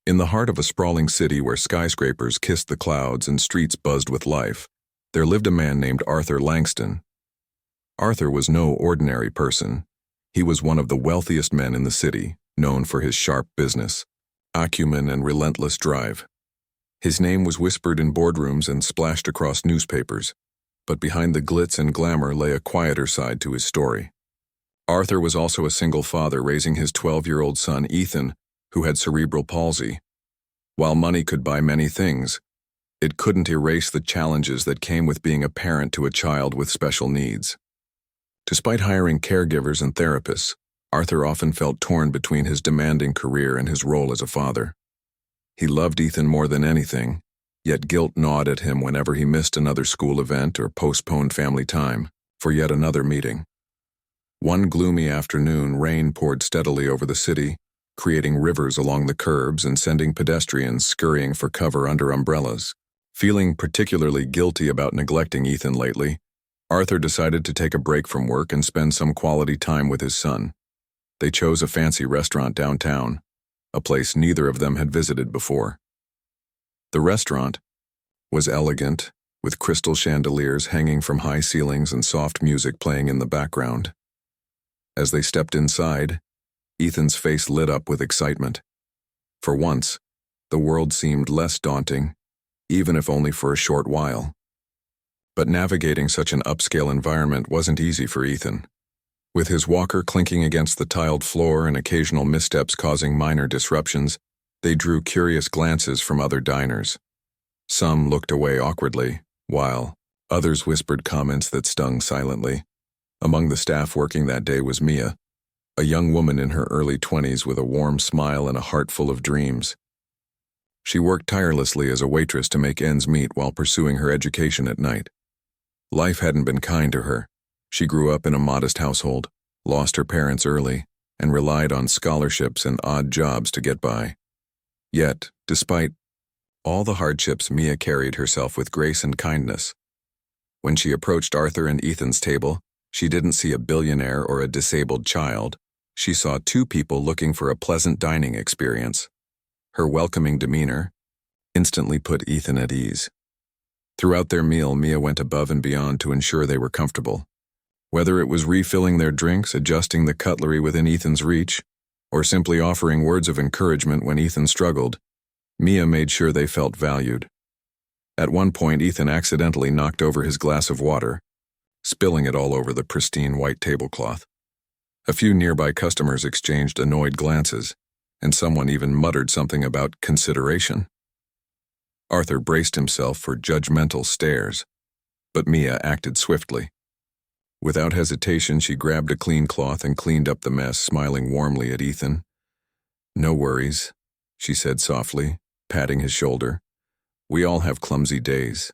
In the heart of a sprawling city where skyscrapers kissed the clouds and streets buzzed with life, there lived a man named Arthur Langston. Arthur was no ordinary person. He was one of the wealthiest men in the city, known for his sharp business, acumen, and relentless drive. His name was whispered in boardrooms and splashed across newspapers, but behind the glitz and glamour lay a quieter side to his story. Arthur was also a single father raising his 12-year-old son, Ethan, who had cerebral palsy. While money could buy many things, it couldn't erase the challenges that came with being a parent to a child with special needs. Despite hiring caregivers and therapists, Arthur often felt torn between his demanding career and his role as a father. He loved Ethan more than anything, yet guilt gnawed at him whenever he missed another school event or postponed family time for yet another meeting. One gloomy afternoon, rain poured steadily over the city, creating rivers along the curbs and sending pedestrians scurrying for cover under umbrellas. Feeling particularly guilty about neglecting Ethan lately, Arthur decided to take a break from work and spend some quality time with his son. They chose a fancy restaurant downtown, a place neither of them had visited before. The restaurant was elegant, with crystal chandeliers hanging from high ceilings and soft music playing in the background. As they stepped inside, Ethan's face lit up with excitement. For once, the world seemed less daunting, even if only for a short while. But navigating such an upscale environment wasn't easy for Ethan. With his walker clinking against the tiled floor and occasional missteps causing minor disruptions, they drew curious glances from other diners. Some looked away awkwardly, while others whispered comments that stung silently. Among the staff working that day was Mia, a young woman in her early 20s with a warm smile and a heart full of dreams. She worked tirelessly as a waitress to make ends meet while pursuing her education at night. Life hadn't been kind to her. She grew up in a modest household, lost her parents early, and relied on scholarships and odd jobs to get by. Yet, despite all the hardships, Mia carried herself with grace and kindness. When she approached Arthur and Ethan's table, she didn't see a billionaire or a disabled child. She saw two people looking for a pleasant dining experience. Her welcoming demeanor instantly put Ethan at ease. Throughout their meal, Mia went above and beyond to ensure they were comfortable. Whether it was refilling their drinks, adjusting the cutlery within Ethan's reach, or simply offering words of encouragement when Ethan struggled, Mia made sure they felt valued. At one point, Ethan accidentally knocked over his glass of water, spilling it all over the pristine white tablecloth. A few nearby customers exchanged annoyed glances, and someone even muttered something about consideration. Arthur braced himself for judgmental stares, but Mia acted swiftly. Without hesitation, she grabbed a clean cloth and cleaned up the mess, smiling warmly at Ethan. "No worries," she said softly, patting his shoulder. "We all have clumsy days."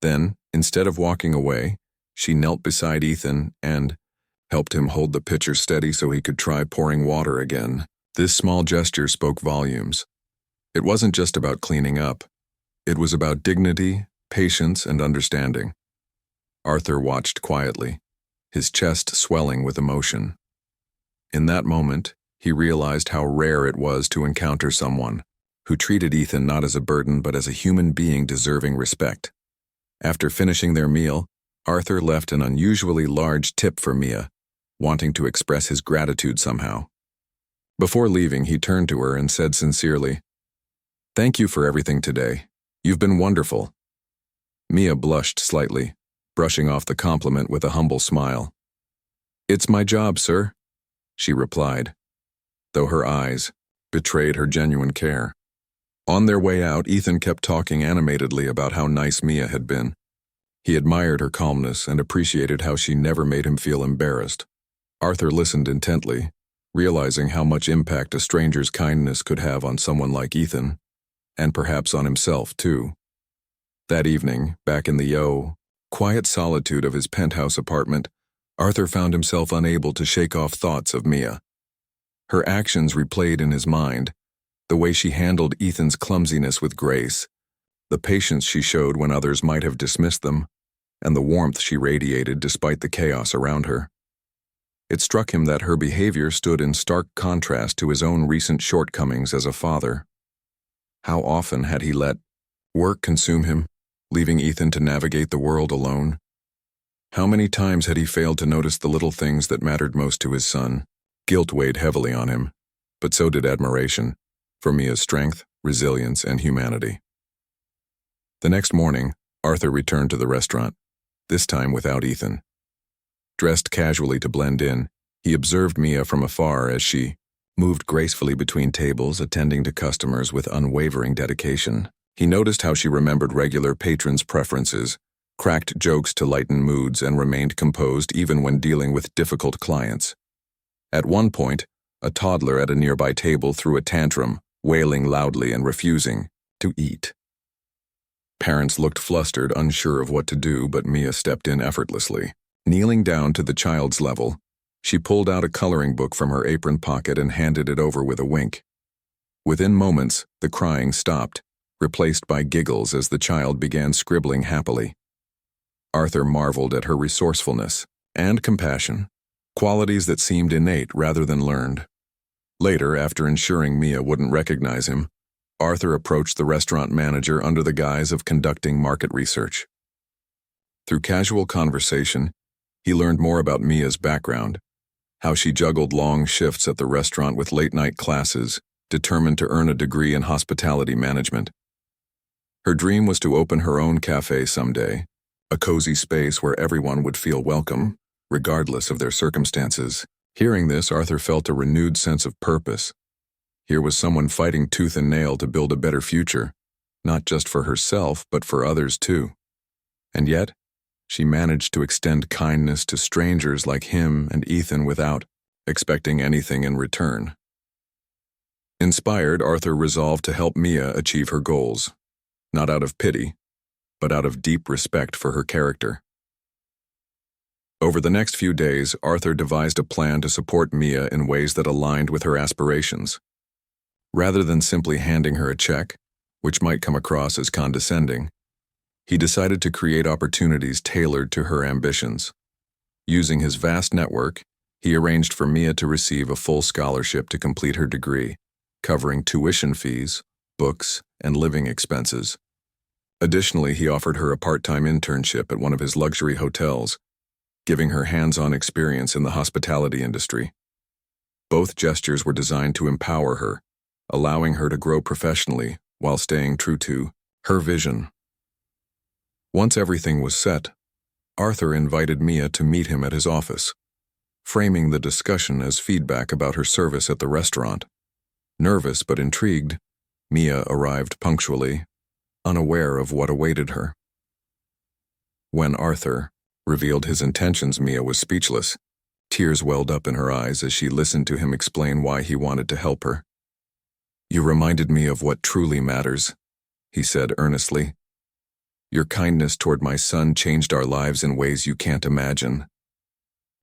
Then, instead of walking away, she knelt beside Ethan and helped him hold the pitcher steady so he could try pouring water again. This small gesture spoke volumes. It wasn't just about cleaning up. It was about dignity, patience, and understanding. Arthur watched quietly, his chest swelling with emotion. In that moment, he realized how rare it was to encounter someone who treated Ethan not as a burden but as a human being deserving respect. After finishing their meal, Arthur left an unusually large tip for Mia, wanting to express his gratitude somehow. Before leaving, he turned to her and said sincerely, "Thank you for everything today. You've been wonderful." Mia blushed slightly, brushing off the compliment with a humble smile. "It's my job, sir," she replied, though her eyes betrayed her genuine care. On their way out, Ethan kept talking animatedly about how nice Mia had been. He admired her calmness and appreciated how she never made him feel embarrassed. Arthur listened intently, realizing how much impact a stranger's kindness could have on someone like Ethan, and perhaps on himself, too. That evening, back in the quiet solitude of his penthouse apartment, Arthur found himself unable to shake off thoughts of Mia. Her actions replayed in his mind, the way she handled Ethan's clumsiness with grace, the patience she showed when others might have dismissed them, and the warmth she radiated despite the chaos around her. It struck him that her behavior stood in stark contrast to his own recent shortcomings as a father. How often had he let work consume him, leaving Ethan to navigate the world alone? How many times had he failed to notice the little things that mattered most to his son? Guilt weighed heavily on him, but so did admiration for Mia's strength, resilience, and humanity. The next morning, Arthur returned to the restaurant, this time without Ethan. Dressed casually to blend in, he observed Mia from afar as she moved gracefully between tables, attending to customers with unwavering dedication. He noticed how she remembered regular patrons' preferences, cracked jokes to lighten moods, and remained composed even when dealing with difficult clients. At one point, a toddler at a nearby table threw a tantrum, wailing loudly and refusing to eat. Parents looked flustered, unsure of what to do, but Mia stepped in effortlessly. Kneeling down to the child's level, she pulled out a coloring book from her apron pocket and handed it over with a wink. Within moments, the crying stopped, replaced by giggles as the child began scribbling happily. Arthur marveled at her resourcefulness and compassion, qualities that seemed innate rather than learned. Later, after ensuring Mia wouldn't recognize him, Arthur approached the restaurant manager under the guise of conducting market research. Through casual conversation, he learned more about Mia's background, how she juggled long shifts at the restaurant with late-night classes, determined to earn a degree in hospitality management. Her dream was to open her own cafe someday, a cozy space where everyone would feel welcome, regardless of their circumstances. Hearing this, Arthur felt a renewed sense of purpose. Here was someone fighting tooth and nail to build a better future, not just for herself, but for others too. And yet, she managed to extend kindness to strangers like him and Ethan without expecting anything in return. Inspired, Arthur resolved to help Mia achieve her goals, not out of pity, but out of deep respect for her character. Over the next few days, Arthur devised a plan to support Mia in ways that aligned with her aspirations. Rather than simply handing her a check, which might come across as condescending, he decided to create opportunities tailored to her ambitions. Using his vast network, he arranged for Mia to receive a full scholarship to complete her degree, covering tuition fees, books, and living expenses. Additionally, he offered her a part-time internship at one of his luxury hotels, giving her hands-on experience in the hospitality industry. Both gestures were designed to empower her, allowing her to grow professionally while staying true to her vision. Once everything was set, Arthur invited Mia to meet him at his office, framing the discussion as feedback about her service at the restaurant. Nervous but intrigued, Mia arrived punctually, unaware of what awaited her. When Arthur revealed his intentions, Mia was speechless. Tears welled up in her eyes as she listened to him explain why he wanted to help her. "You reminded me of what truly matters," he said earnestly. "Your kindness toward my son changed our lives in ways you can't imagine.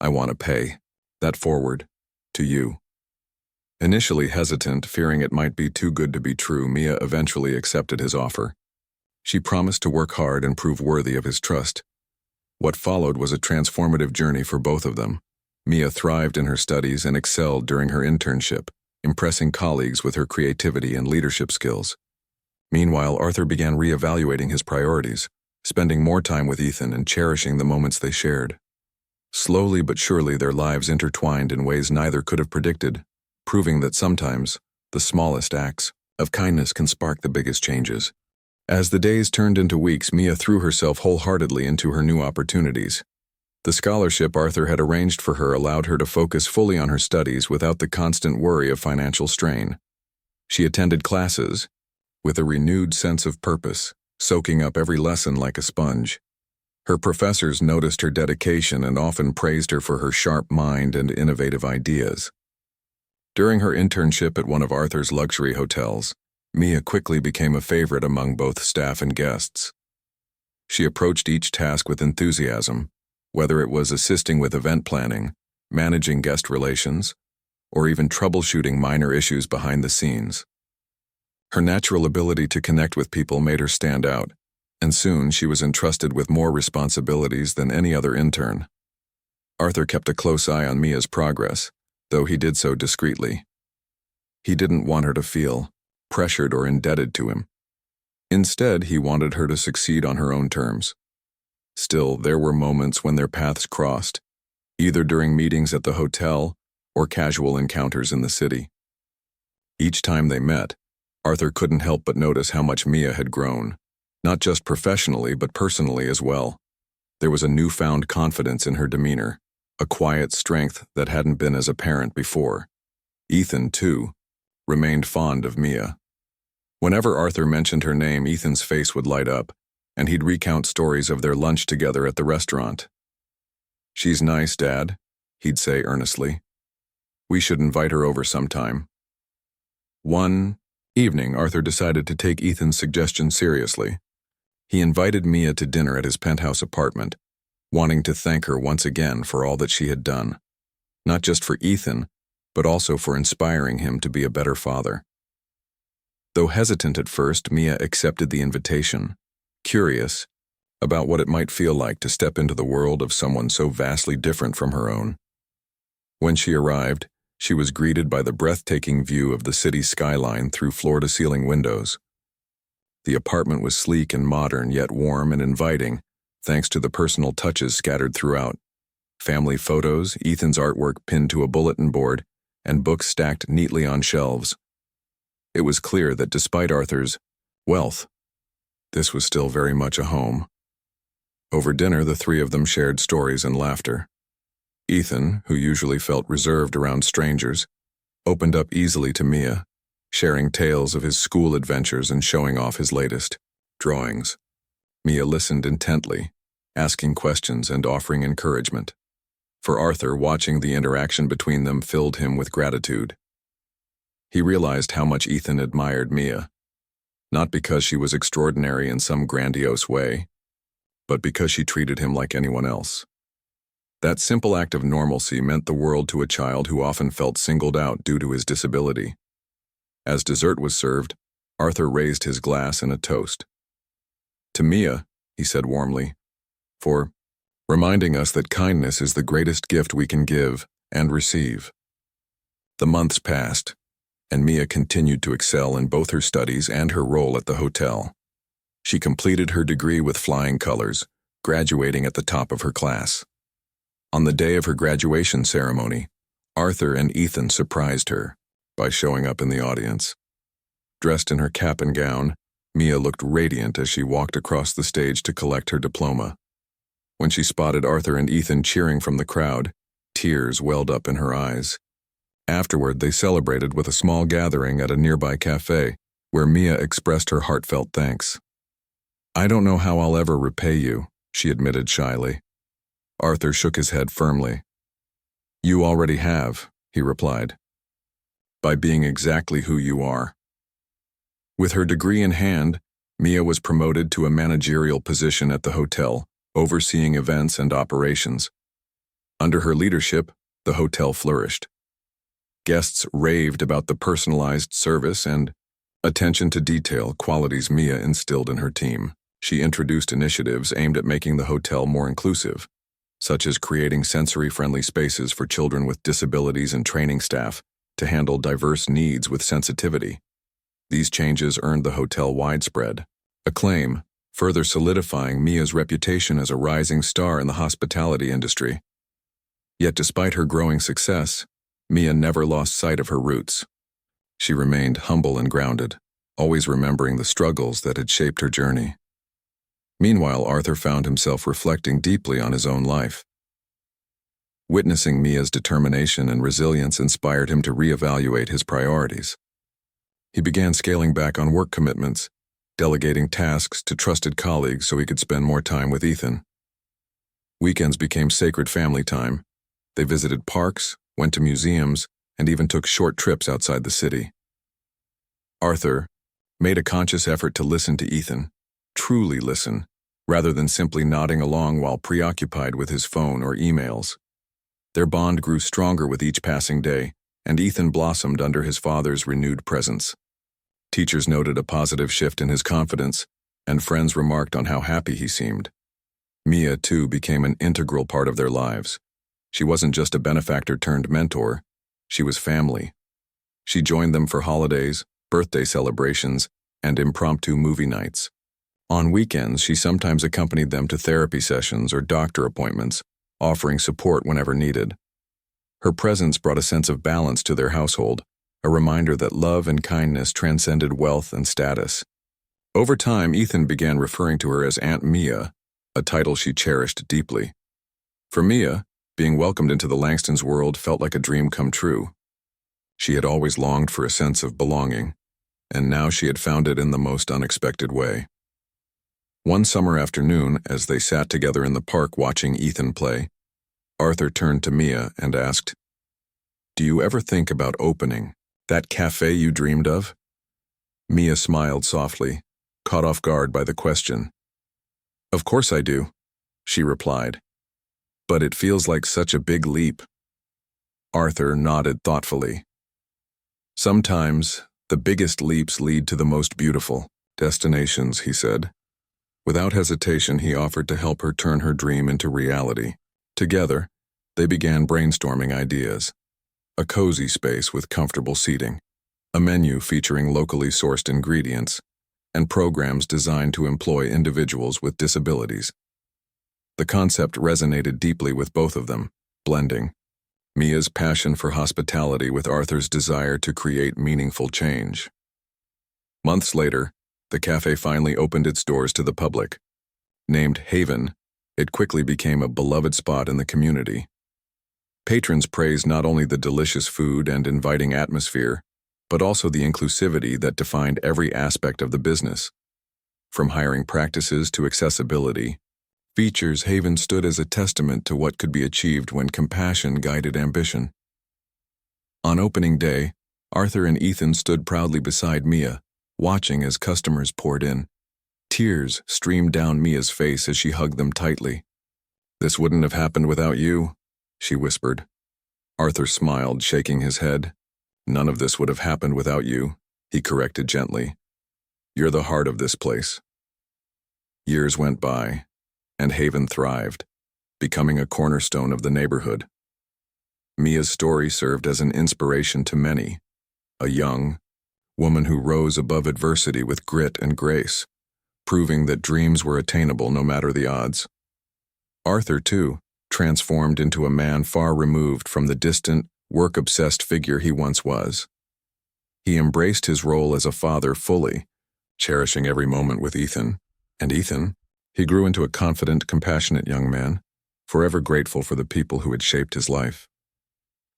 I want to pay that forward to you." Initially hesitant, fearing it might be too good to be true, Mia eventually accepted his offer. She promised to work hard and prove worthy of his trust. What followed was a transformative journey for both of them. Mia thrived in her studies and excelled during her internship, impressing colleagues with her creativity and leadership skills. Meanwhile, Arthur began reevaluating his priorities, spending more time with Ethan and cherishing the moments they shared. Slowly but surely, their lives intertwined in ways neither could have predicted, proving that sometimes the smallest acts of kindness can spark the biggest changes. As the days turned into weeks, Mia threw herself wholeheartedly into her new opportunities. The scholarship Arthur had arranged for her allowed her to focus fully on her studies without the constant worry of financial strain. She attended classes with a renewed sense of purpose, soaking up every lesson like a sponge. Her professors noticed her dedication and often praised her for her sharp mind and innovative ideas. During her internship at one of Arthur's luxury hotels, Mia quickly became a favorite among both staff and guests. She approached each task with enthusiasm, whether it was assisting with event planning, managing guest relations, or even troubleshooting minor issues behind the scenes. Her natural ability to connect with people made her stand out, and soon she was entrusted with more responsibilities than any other intern. Arthur kept a close eye on Mia's progress, though he did so discreetly. He didn't want her to feel pressured, or indebted to him. Instead, he wanted her to succeed on her own terms. Still, there were moments when their paths crossed, either during meetings at the hotel or casual encounters in the city. Each time they met, Arthur couldn't help but notice how much Mia had grown, not just professionally but personally as well. There was a newfound confidence in her demeanor, a quiet strength that hadn't been as apparent before. Ethan, too, remained fond of Mia. Whenever Arthur mentioned her name, Ethan's face would light up, and he'd recount stories of their lunch together at the restaurant. "She's nice, Dad," he'd say earnestly. "We should invite her over sometime." One evening, Arthur decided to take Ethan's suggestion seriously. He invited Mia to dinner at his penthouse apartment, wanting to thank her once again for all that she had done, not just for Ethan, but also for inspiring him to be a better father. Though hesitant at first, Mia accepted the invitation, curious about what it might feel like to step into the world of someone so vastly different from her own. When she arrived, she was greeted by the breathtaking view of the city skyline through floor-to-ceiling windows. The apartment was sleek and modern, yet warm and inviting, thanks to the personal touches scattered throughout. Family photos, Ethan's artwork pinned to a bulletin board, and books stacked neatly on shelves. It was clear that despite Arthur's wealth, this was still very much a home. Over dinner, the three of them shared stories and laughter. Ethan, who usually felt reserved around strangers, opened up easily to Mia, sharing tales of his school adventures and showing off his latest drawings. Mia listened intently, asking questions and offering encouragement. For Arthur, watching the interaction between them filled him with gratitude. He realized how much Ethan admired Mia, not because she was extraordinary in some grandiose way, but because she treated him like anyone else. That simple act of normalcy meant the world to a child who often felt singled out due to his disability. As dessert was served, Arthur raised his glass in a toast. "To Mia," he said warmly, "for reminding us that kindness is the greatest gift we can give and receive." The months passed, and Mia continued to excel in both her studies and her role at the hotel. She completed her degree with flying colors, graduating at the top of her class. On the day of her graduation ceremony, Arthur and Ethan surprised her by showing up in the audience. Dressed in her cap and gown, Mia looked radiant as she walked across the stage to collect her diploma. When she spotted Arthur and Ethan cheering from the crowd, tears welled up in her eyes. Afterward, they celebrated with a small gathering at a nearby cafe, where Mia expressed her heartfelt thanks. "I don't know how I'll ever repay you," she admitted shyly. Arthur shook his head firmly. "You already have," he replied, "by being exactly who you are." With her degree in hand, Mia was promoted to a managerial position at the hotel, overseeing events and operations. Under her leadership, the hotel flourished. Guests raved about the personalized service and attention to detail qualities Mia instilled in her team. She introduced initiatives aimed at making the hotel more inclusive, such as creating sensory-friendly spaces for children with disabilities and training staff to handle diverse needs with sensitivity. These changes earned the hotel widespread acclaim, further solidifying Mia's reputation as a rising star in the hospitality industry. Yet despite her growing success, Mia never lost sight of her roots. She remained humble and grounded, always remembering the struggles that had shaped her journey. Meanwhile, Arthur found himself reflecting deeply on his own life. Witnessing Mia's determination and resilience inspired him to reevaluate his priorities. He began scaling back on work commitments, delegating tasks to trusted colleagues so he could spend more time with Ethan. Weekends became sacred family time. They visited parks, went to museums, and even took short trips outside the city. Arthur made a conscious effort to listen to Ethan, truly listen, rather than simply nodding along while preoccupied with his phone or emails. Their bond grew stronger with each passing day, and Ethan blossomed under his father's renewed presence. Teachers noted a positive shift in his confidence, and friends remarked on how happy he seemed. Mia, too, became an integral part of their lives. She wasn't just a benefactor turned mentor, she was family. She joined them for holidays, birthday celebrations, and impromptu movie nights. On weekends, she sometimes accompanied them to therapy sessions or doctor appointments, offering support whenever needed. Her presence brought a sense of balance to their household, a reminder that love and kindness transcended wealth and status. Over time, Ethan began referring to her as Aunt Mia, a title she cherished deeply. For Mia, being welcomed into the Langstons' world felt like a dream come true. She had always longed for a sense of belonging, and now she had found it in the most unexpected way. One summer afternoon, as they sat together in the park watching Ethan play, Arthur turned to Mia and asked, "Do you ever think about opening that cafe you dreamed of?" Mia smiled softly, caught off guard by the question. "Of course I do," she replied. "But it feels like such a big leap." Arthur nodded thoughtfully. "Sometimes, the biggest leaps lead to the most beautiful destinations," he said. Without hesitation, he offered to help her turn her dream into reality. Together, they began brainstorming ideas. A cozy space with comfortable seating, a menu featuring locally sourced ingredients, and programs designed to employ individuals with disabilities. The concept resonated deeply with both of them, blending Mia's passion for hospitality with Arthur's desire to create meaningful change. Months later, the cafe finally opened its doors to the public. Named Haven, it quickly became a beloved spot in the community. Patrons praised not only the delicious food and inviting atmosphere, but also the inclusivity that defined every aspect of the business. From hiring practices to accessibility, features Haven stood as a testament to what could be achieved when compassion guided ambition. On opening day, Arthur and Ethan stood proudly beside Mia, watching as customers poured in. Tears streamed down Mia's face as she hugged them tightly. "This wouldn't have happened without you," she whispered. Arthur smiled, shaking his head. "None of this would have happened without you," he corrected gently. "You're the heart of this place." Years went by, and Haven thrived, becoming a cornerstone of the neighborhood. Mia's story served as an inspiration to many, a young woman who rose above adversity with grit and grace, proving that dreams were attainable no matter the odds. Arthur, too, transformed into a man far removed from the distant, work-obsessed figure he once was. He embraced his role as a father fully, cherishing every moment with Ethan. And Ethan, he grew into a confident, compassionate young man, forever grateful for the people who had shaped his life.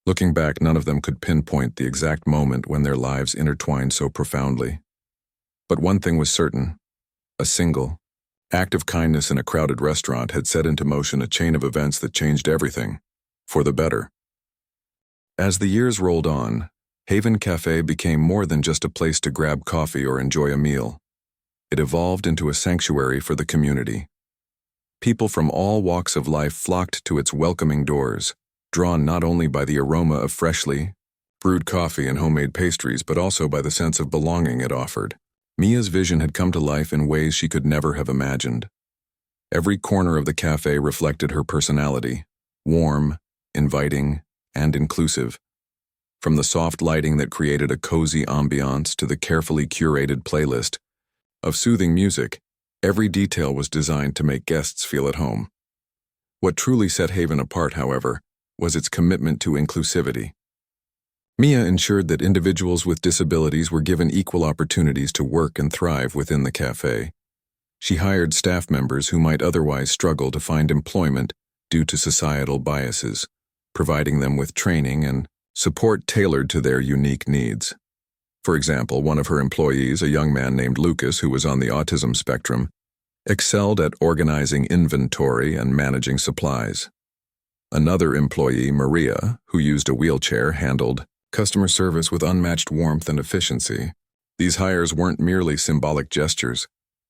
Looking back, none of them could pinpoint the exact moment when their lives intertwined so profoundly. But one thing was certain: a single act of kindness in a crowded restaurant had set into motion a chain of events that changed everything, for the better. As the years rolled on, Haven Cafe became more than just a place to grab coffee or enjoy a meal. It evolved into a sanctuary for the community. People from all walks of life flocked to its welcoming doors, drawn not only by the aroma of freshly brewed coffee and homemade pastries, but also by the sense of belonging it offered. Mia's vision had come to life in ways she could never have imagined. Every corner of the cafe reflected her personality, warm, inviting, and inclusive. From the soft lighting that created a cozy ambiance to the carefully curated playlist of soothing music, every detail was designed to make guests feel at home. What truly set Haven apart, however, was its commitment to inclusivity. Mia ensured that individuals with disabilities were given equal opportunities to work and thrive within the cafe. She hired staff members who might otherwise struggle to find employment due to societal biases, providing them with training and support tailored to their unique needs. For example, one of her employees, a young man named Lucas who was on the autism spectrum, excelled at organizing inventory and managing supplies. Another employee, Maria, who used a wheelchair, handled customer service with unmatched warmth and efficiency. These hires weren't merely symbolic gestures.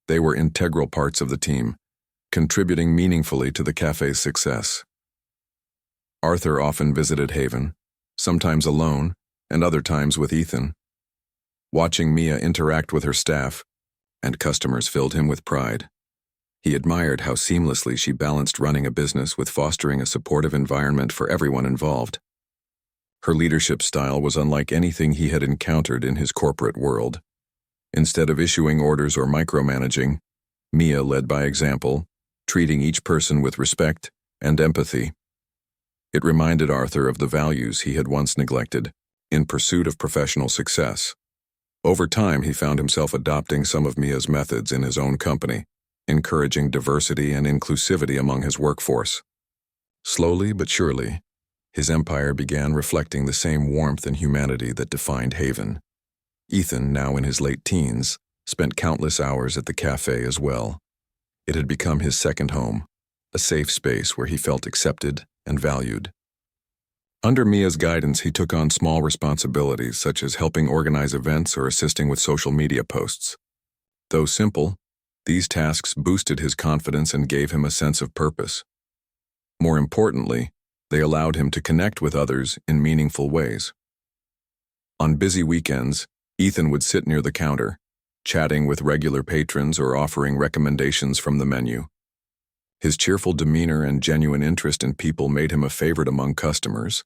They were integral parts of the team, contributing meaningfully to the cafe's success. Arthur often visited Haven, sometimes alone, and other times with Ethan. Watching Mia interact with her staff and customers filled him with pride. He admired how seamlessly she balanced running a business with fostering a supportive environment for everyone involved. Her leadership style was unlike anything he had encountered in his corporate world. Instead of issuing orders or micromanaging, Mia led by example, treating each person with respect and empathy. It reminded Arthur of the values he had once neglected in pursuit of professional success. Over time, he found himself adopting some of Mia's methods in his own company, encouraging diversity and inclusivity among his workforce. Slowly but surely, his empire began reflecting the same warmth and humanity that defined Haven. Ethan, now in his late teens, spent countless hours at the cafe as well. It had become his second home, a safe space where he felt accepted and valued. Under Mia's guidance, he took on small responsibilities such as helping organize events or assisting with social media posts. Though simple, these tasks boosted his confidence and gave him a sense of purpose. More importantly, they allowed him to connect with others in meaningful ways. On busy weekends, Ethan would sit near the counter, chatting with regular patrons or offering recommendations from the menu. His cheerful demeanor and genuine interest in people made him a favorite among customers,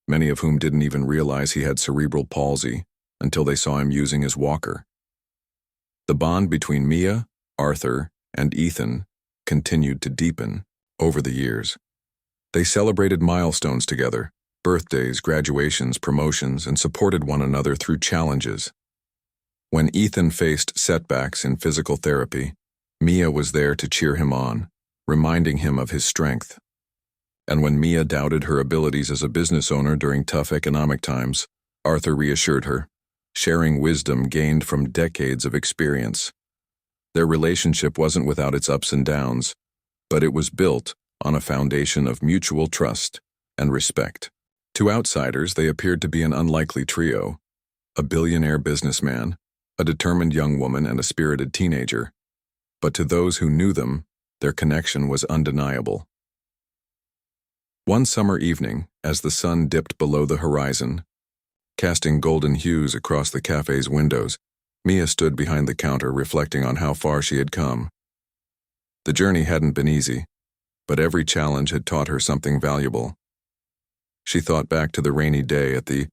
many of whom didn't even realize he had cerebral palsy until they saw him using his walker. The bond between Mia, Arthur, and Ethan continued to deepen over the years. They celebrated milestones together, birthdays, graduations, promotions, and supported one another through challenges. When Ethan faced setbacks in physical therapy, Mia was there to cheer him on, reminding him of his strength. And when Mia doubted her abilities as a business owner during tough economic times, Arthur reassured her, sharing wisdom gained from decades of experience. Their relationship wasn't without its ups and downs, but it was built on a foundation of mutual trust and respect. To outsiders, they appeared to be an unlikely trio: a billionaire businessman, a determined young woman, and a spirited teenager. But to those who knew them, their connection was undeniable. One summer evening, as the sun dipped below the horizon, casting golden hues across the cafe's windows, Mia stood behind the counter reflecting on how far she had come. The journey hadn't been easy, but every challenge had taught her something valuable. She thought back to the rainy day at the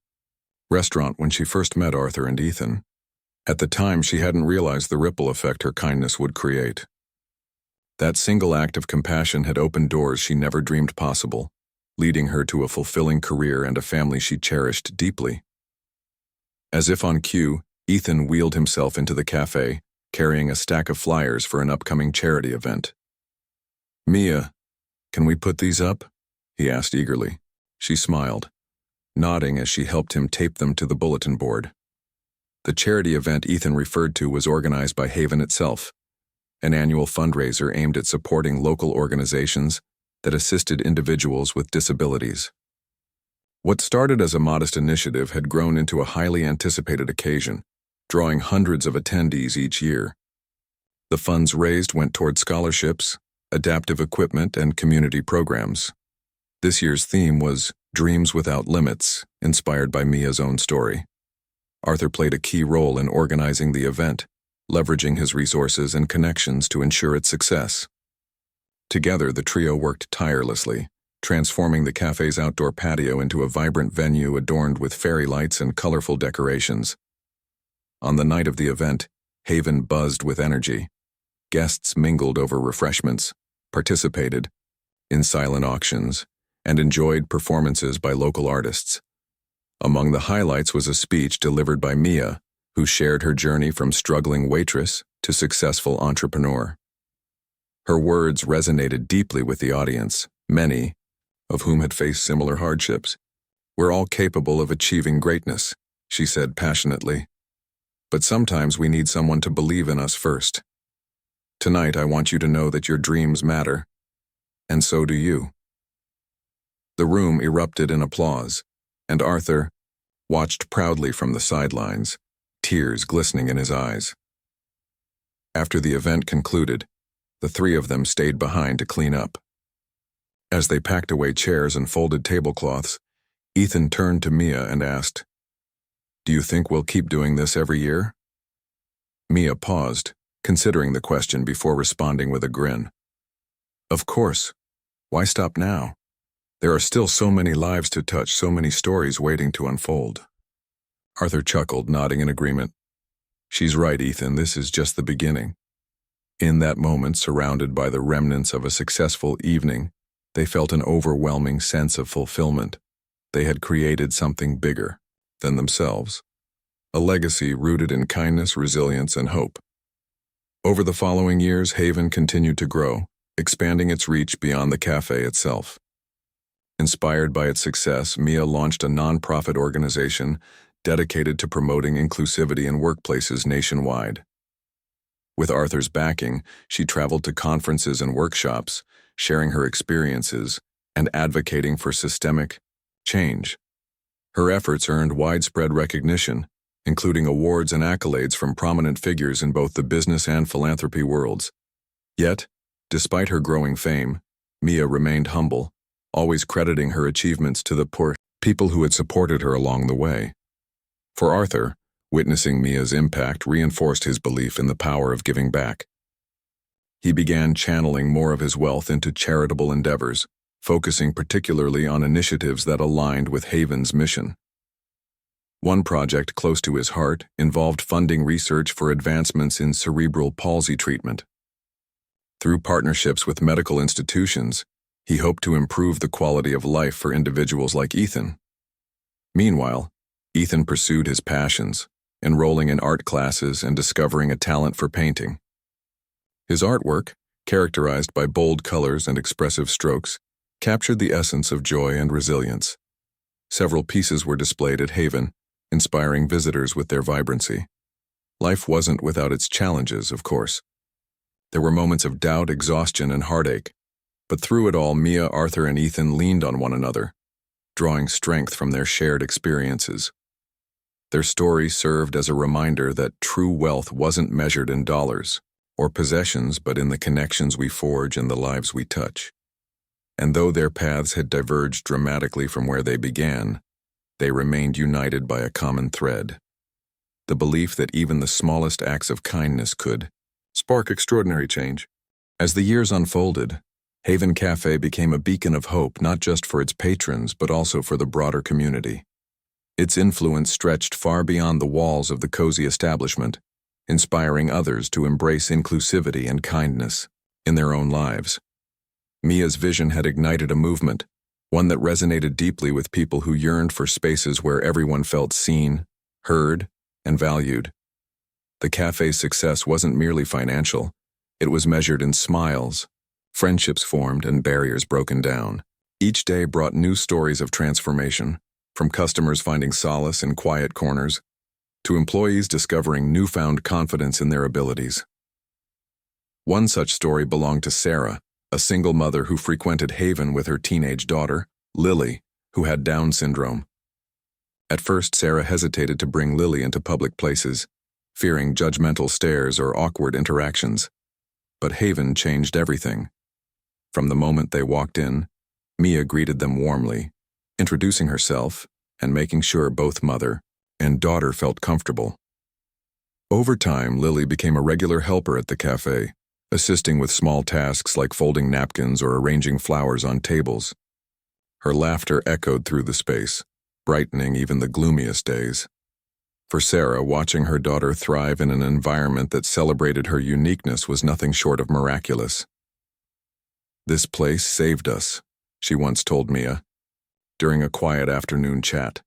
restaurant when she first met Arthur and Ethan. At the time, she hadn't realized the ripple effect her kindness would create. That single act of compassion had opened doors she never dreamed possible, leading her to a fulfilling career and a family she cherished deeply. As if on cue, Ethan wheeled himself into the cafe, carrying a stack of flyers for an upcoming charity event. "Mia, can we put these up?" he asked eagerly. She smiled, nodding as she helped him tape them to the bulletin board. The charity event Ethan referred to was organized by Haven itself, an annual fundraiser aimed at supporting local organizations that assisted individuals with disabilities. What started as a modest initiative had grown into a highly anticipated occasion, drawing hundreds of attendees each year. The funds raised went toward scholarships, adaptive equipment, and community programs. This year's theme was Dreams Without Limits, inspired by Mia's own story. Arthur played a key role in organizing the event, leveraging his resources and connections to ensure its success. Together, the trio worked tirelessly, transforming the cafe's outdoor patio into a vibrant venue adorned with fairy lights and colorful decorations. On the night of the event, Haven buzzed with energy. Guests mingled over refreshments, participated in silent auctions, and enjoyed performances by local artists. Among the highlights was a speech delivered by Mia, who shared her journey from struggling waitress to successful entrepreneur. Her words resonated deeply with the audience, many of whom had faced similar hardships. "We're all capable of achieving greatness," she said passionately. "But sometimes we need someone to believe in us first. Tonight, I want you to know that your dreams matter, and so do you." The room erupted in applause, and Arthur watched proudly from the sidelines, tears glistening in his eyes. After the event concluded, the three of them stayed behind to clean up. As they packed away chairs and folded tablecloths, Ethan turned to Mia and asked, "Do you think we'll keep doing this every year?" Mia paused, considering the question before responding with a grin. "Of course. Why stop now? There are still so many lives to touch, so many stories waiting to unfold. Arthur chuckled, nodding in agreement. She's right, Ethan, this is just the beginning. In that moment, surrounded by the remnants of a successful evening, they felt an overwhelming sense of fulfillment. They had created something bigger than themselves, a legacy rooted in kindness, resilience, and hope. Over the following years, Haven continued to grow, expanding its reach beyond the cafe itself. Inspired by its success, Mia launched a nonprofit organization dedicated to promoting inclusivity in workplaces nationwide. With Arthur's backing, she traveled to conferences and workshops, sharing her experiences and advocating for systemic change. Her efforts earned widespread recognition, including awards and accolades from prominent figures in both the business and philanthropy worlds. Yet, despite her growing fame, Mia remained humble, always crediting her achievements to the poor people who had supported her along the way. For Arthur, witnessing Mia's impact reinforced his belief in the power of giving back. He began channeling more of his wealth into charitable endeavors, focusing particularly on initiatives that aligned with Haven's mission. One project close to his heart involved funding research for advancements in cerebral palsy treatment. Through partnerships with medical institutions, he hoped to improve the quality of life for individuals like Ethan. Meanwhile, Ethan pursued his passions, enrolling in art classes and discovering a talent for painting. His artwork, characterized by bold colors and expressive strokes, captured the essence of joy and resilience. Several pieces were displayed at Haven, inspiring visitors with their vibrancy. Life wasn't without its challenges, of course. There were moments of doubt, exhaustion, and heartache, but through it all, Mia, Arthur, and Ethan leaned on one another, drawing strength from their shared experiences. Their story served as a reminder that true wealth wasn't measured in dollars or possessions, but in the connections we forge and the lives we touch. And though their paths had diverged dramatically from where they began, they remained united by a common thread: the belief that even the smallest acts of kindness could spark extraordinary change. As the years unfolded, Haven Cafe became a beacon of hope not just for its patrons but also for the broader community. Its influence stretched far beyond the walls of the cozy establishment, inspiring others to embrace inclusivity and kindness in their own lives. Mia's vision had ignited a movement, one that resonated deeply with people who yearned for spaces where everyone felt seen, heard, and valued. The cafe's success wasn't merely financial. It was measured in smiles, friendships formed, and barriers broken down. Each day brought new stories of transformation, from customers finding solace in quiet corners to employees discovering newfound confidence in their abilities. One such story belonged to Sarah, a single mother who frequented Haven with her teenage daughter, Lily, who had Down syndrome. At first, Sarah hesitated to bring Lily into public places, fearing judgmental stares or awkward interactions. But Haven changed everything. From the moment they walked in, Mia greeted them warmly, introducing herself and making sure both mother and daughter felt comfortable. Over time, Lily became a regular helper at the cafe, assisting with small tasks like folding napkins or arranging flowers on tables. Her laughter echoed through the space, brightening even the gloomiest days. For Sarah, watching her daughter thrive in an environment that celebrated her uniqueness was nothing short of miraculous. "This place saved us," she once told Mia, during a quiet afternoon chat.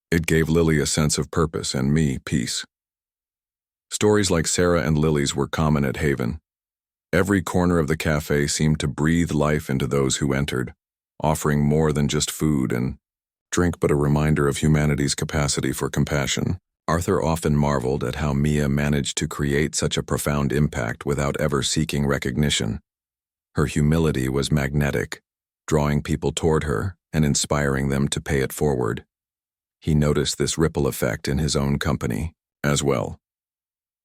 It gave Lily a sense of purpose and me peace. Stories like Sarah and Lily's were common at Haven. Every corner of the cafe seemed to breathe life into those who entered, offering more than just food and drink but a reminder of humanity's capacity for compassion. Arthur often marveled at how Mia managed to create such a profound impact without ever seeking recognition. Her humility was magnetic, drawing people toward her and inspiring them to pay it forward. He noticed this ripple effect in his own company as well.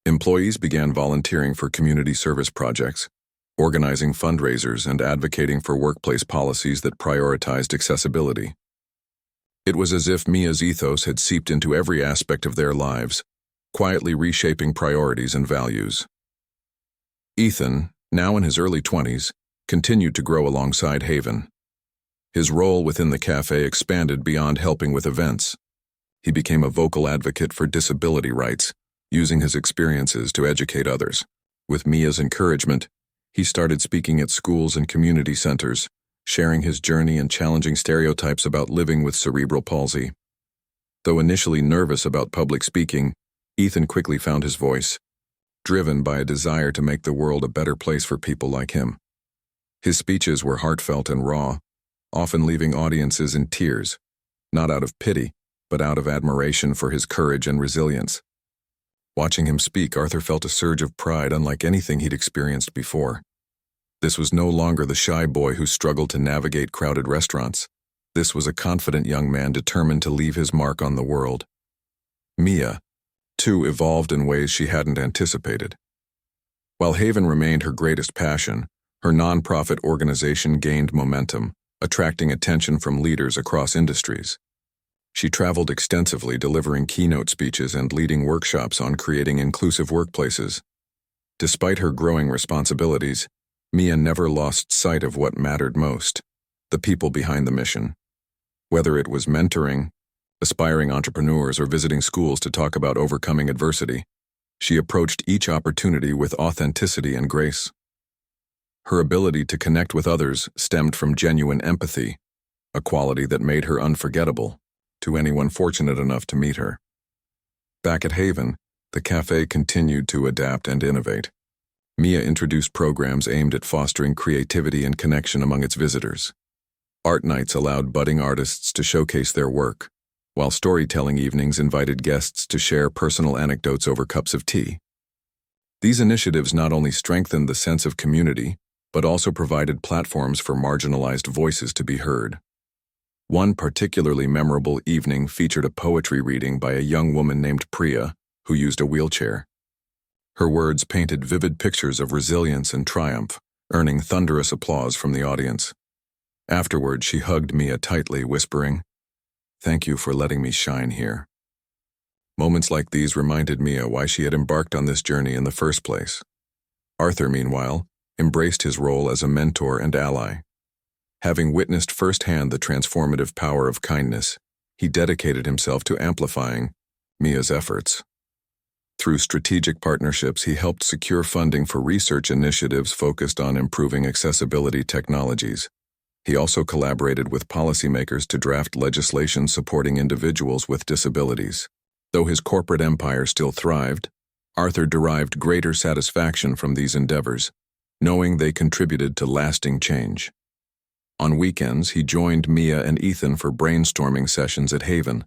Employees began volunteering for community service projects, organizing fundraisers, and advocating for workplace policies that prioritized accessibility. It was as if Mia's ethos had seeped into every aspect of their lives, quietly reshaping priorities and values. Ethan, now in his early 20s, continued to grow alongside Haven. His role within the cafe expanded beyond helping with events. He became a vocal advocate for disability rights, using his experiences to educate others. With Mia's encouragement, he started speaking at schools and community centers, sharing his journey and challenging stereotypes about living with cerebral palsy. Though initially nervous about public speaking, Ethan quickly found his voice, driven by a desire to make the world a better place for people like him. His speeches were heartfelt and raw, often leaving audiences in tears, not out of pity, but out of admiration for his courage and resilience. Watching him speak, Arthur felt a surge of pride unlike anything he'd experienced before. This was no longer the shy boy who struggled to navigate crowded restaurants. This was a confident young man determined to leave his mark on the world. Mia, too, evolved in ways she hadn't anticipated. While Haven remained her greatest passion, her nonprofit organization gained momentum, attracting attention from leaders across industries. She traveled extensively, delivering keynote speeches and leading workshops on creating inclusive workplaces. Despite her growing responsibilities, Mia never lost sight of what mattered most: the people behind the mission. Whether it was mentoring, aspiring entrepreneurs, or visiting schools to talk about overcoming adversity, she approached each opportunity with authenticity and grace. Her ability to connect with others stemmed from genuine empathy, a quality that made her unforgettable to anyone fortunate enough to meet her. Back at Haven, the cafe continued to adapt and innovate. Mia introduced programs aimed at fostering creativity and connection among its visitors. Art nights allowed budding artists to showcase their work, while storytelling evenings invited guests to share personal anecdotes over cups of tea. These initiatives not only strengthened the sense of community, but also provided platforms for marginalized voices to be heard. One particularly memorable evening featured a poetry reading by a young woman named Priya, who used a wheelchair. Her words painted vivid pictures of resilience and triumph, earning thunderous applause from the audience. Afterward, she hugged Mia tightly, whispering, "Thank you for letting me shine here." Moments like these reminded Mia why she had embarked on this journey in the first place. Arthur, meanwhile, embraced his role as a mentor and ally. Having witnessed firsthand the transformative power of kindness, he dedicated himself to amplifying Mia's efforts. Through strategic partnerships, he helped secure funding for research initiatives focused on improving accessibility technologies. He also collaborated with policymakers to draft legislation supporting individuals with disabilities. Though his corporate empire still thrived, Arthur derived greater satisfaction from these endeavors, knowing they contributed to lasting change. On weekends, he joined Mia and Ethan for brainstorming sessions at Haven,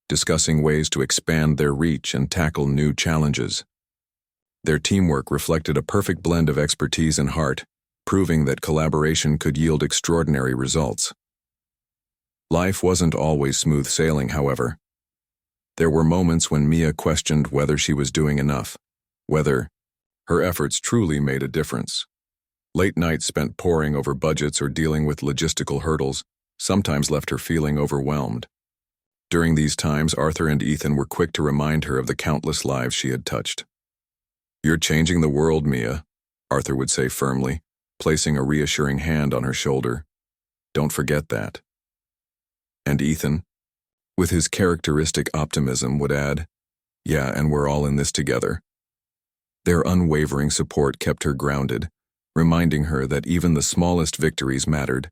discussing ways to expand their reach and tackle new challenges. Their teamwork reflected a perfect blend of expertise and heart, proving that collaboration could yield extraordinary results. Life wasn't always smooth sailing, however. There were moments when Mia questioned whether she was doing enough, whether her efforts truly made a difference. Late nights spent poring over budgets or dealing with logistical hurdles sometimes left her feeling overwhelmed. During these times, Arthur and Ethan were quick to remind her of the countless lives she had touched. "You're changing the world, Mia," Arthur would say firmly, placing a reassuring hand on her shoulder. "Don't forget that." And Ethan, with his characteristic optimism, would add, "Yeah, and we're all in this together." Their unwavering support kept her grounded, reminding her that even the smallest victories mattered.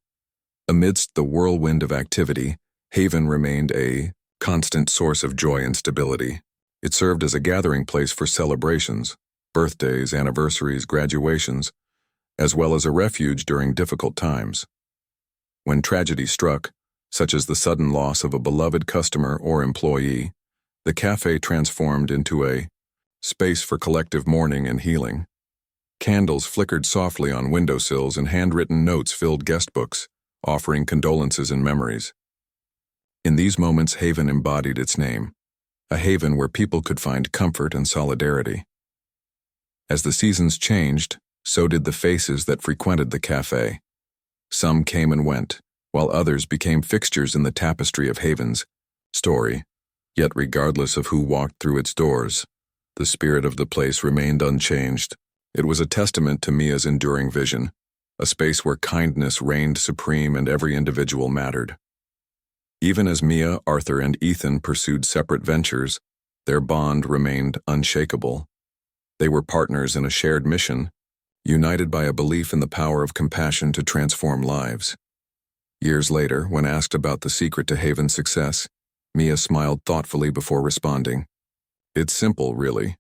Amidst the whirlwind of activity, Haven remained a constant source of joy and stability. It served as a gathering place for celebrations, birthdays, anniversaries, graduations, as well as a refuge during difficult times. When tragedy struck, such as the sudden loss of a beloved customer or employee, the cafe transformed into a space for collective mourning and healing. Candles flickered softly on windowsills and handwritten notes filled guest books, offering condolences and memories. In these moments, Haven embodied its name, a haven where people could find comfort and solidarity. As the seasons changed, so did the faces that frequented the cafe. Some came and went, while others became fixtures in the tapestry of Haven's story. Yet regardless of who walked through its doors, the spirit of the place remained unchanged. It was a testament to Mia's enduring vision, a space where kindness reigned supreme and every individual mattered. Even as Mia, Arthur, and Ethan pursued separate ventures, their bond remained unshakable. They were partners in a shared mission, united by a belief in the power of compassion to transform lives. Years later, when asked about the secret to Haven's success, Mia smiled thoughtfully before responding. "It's simple, really.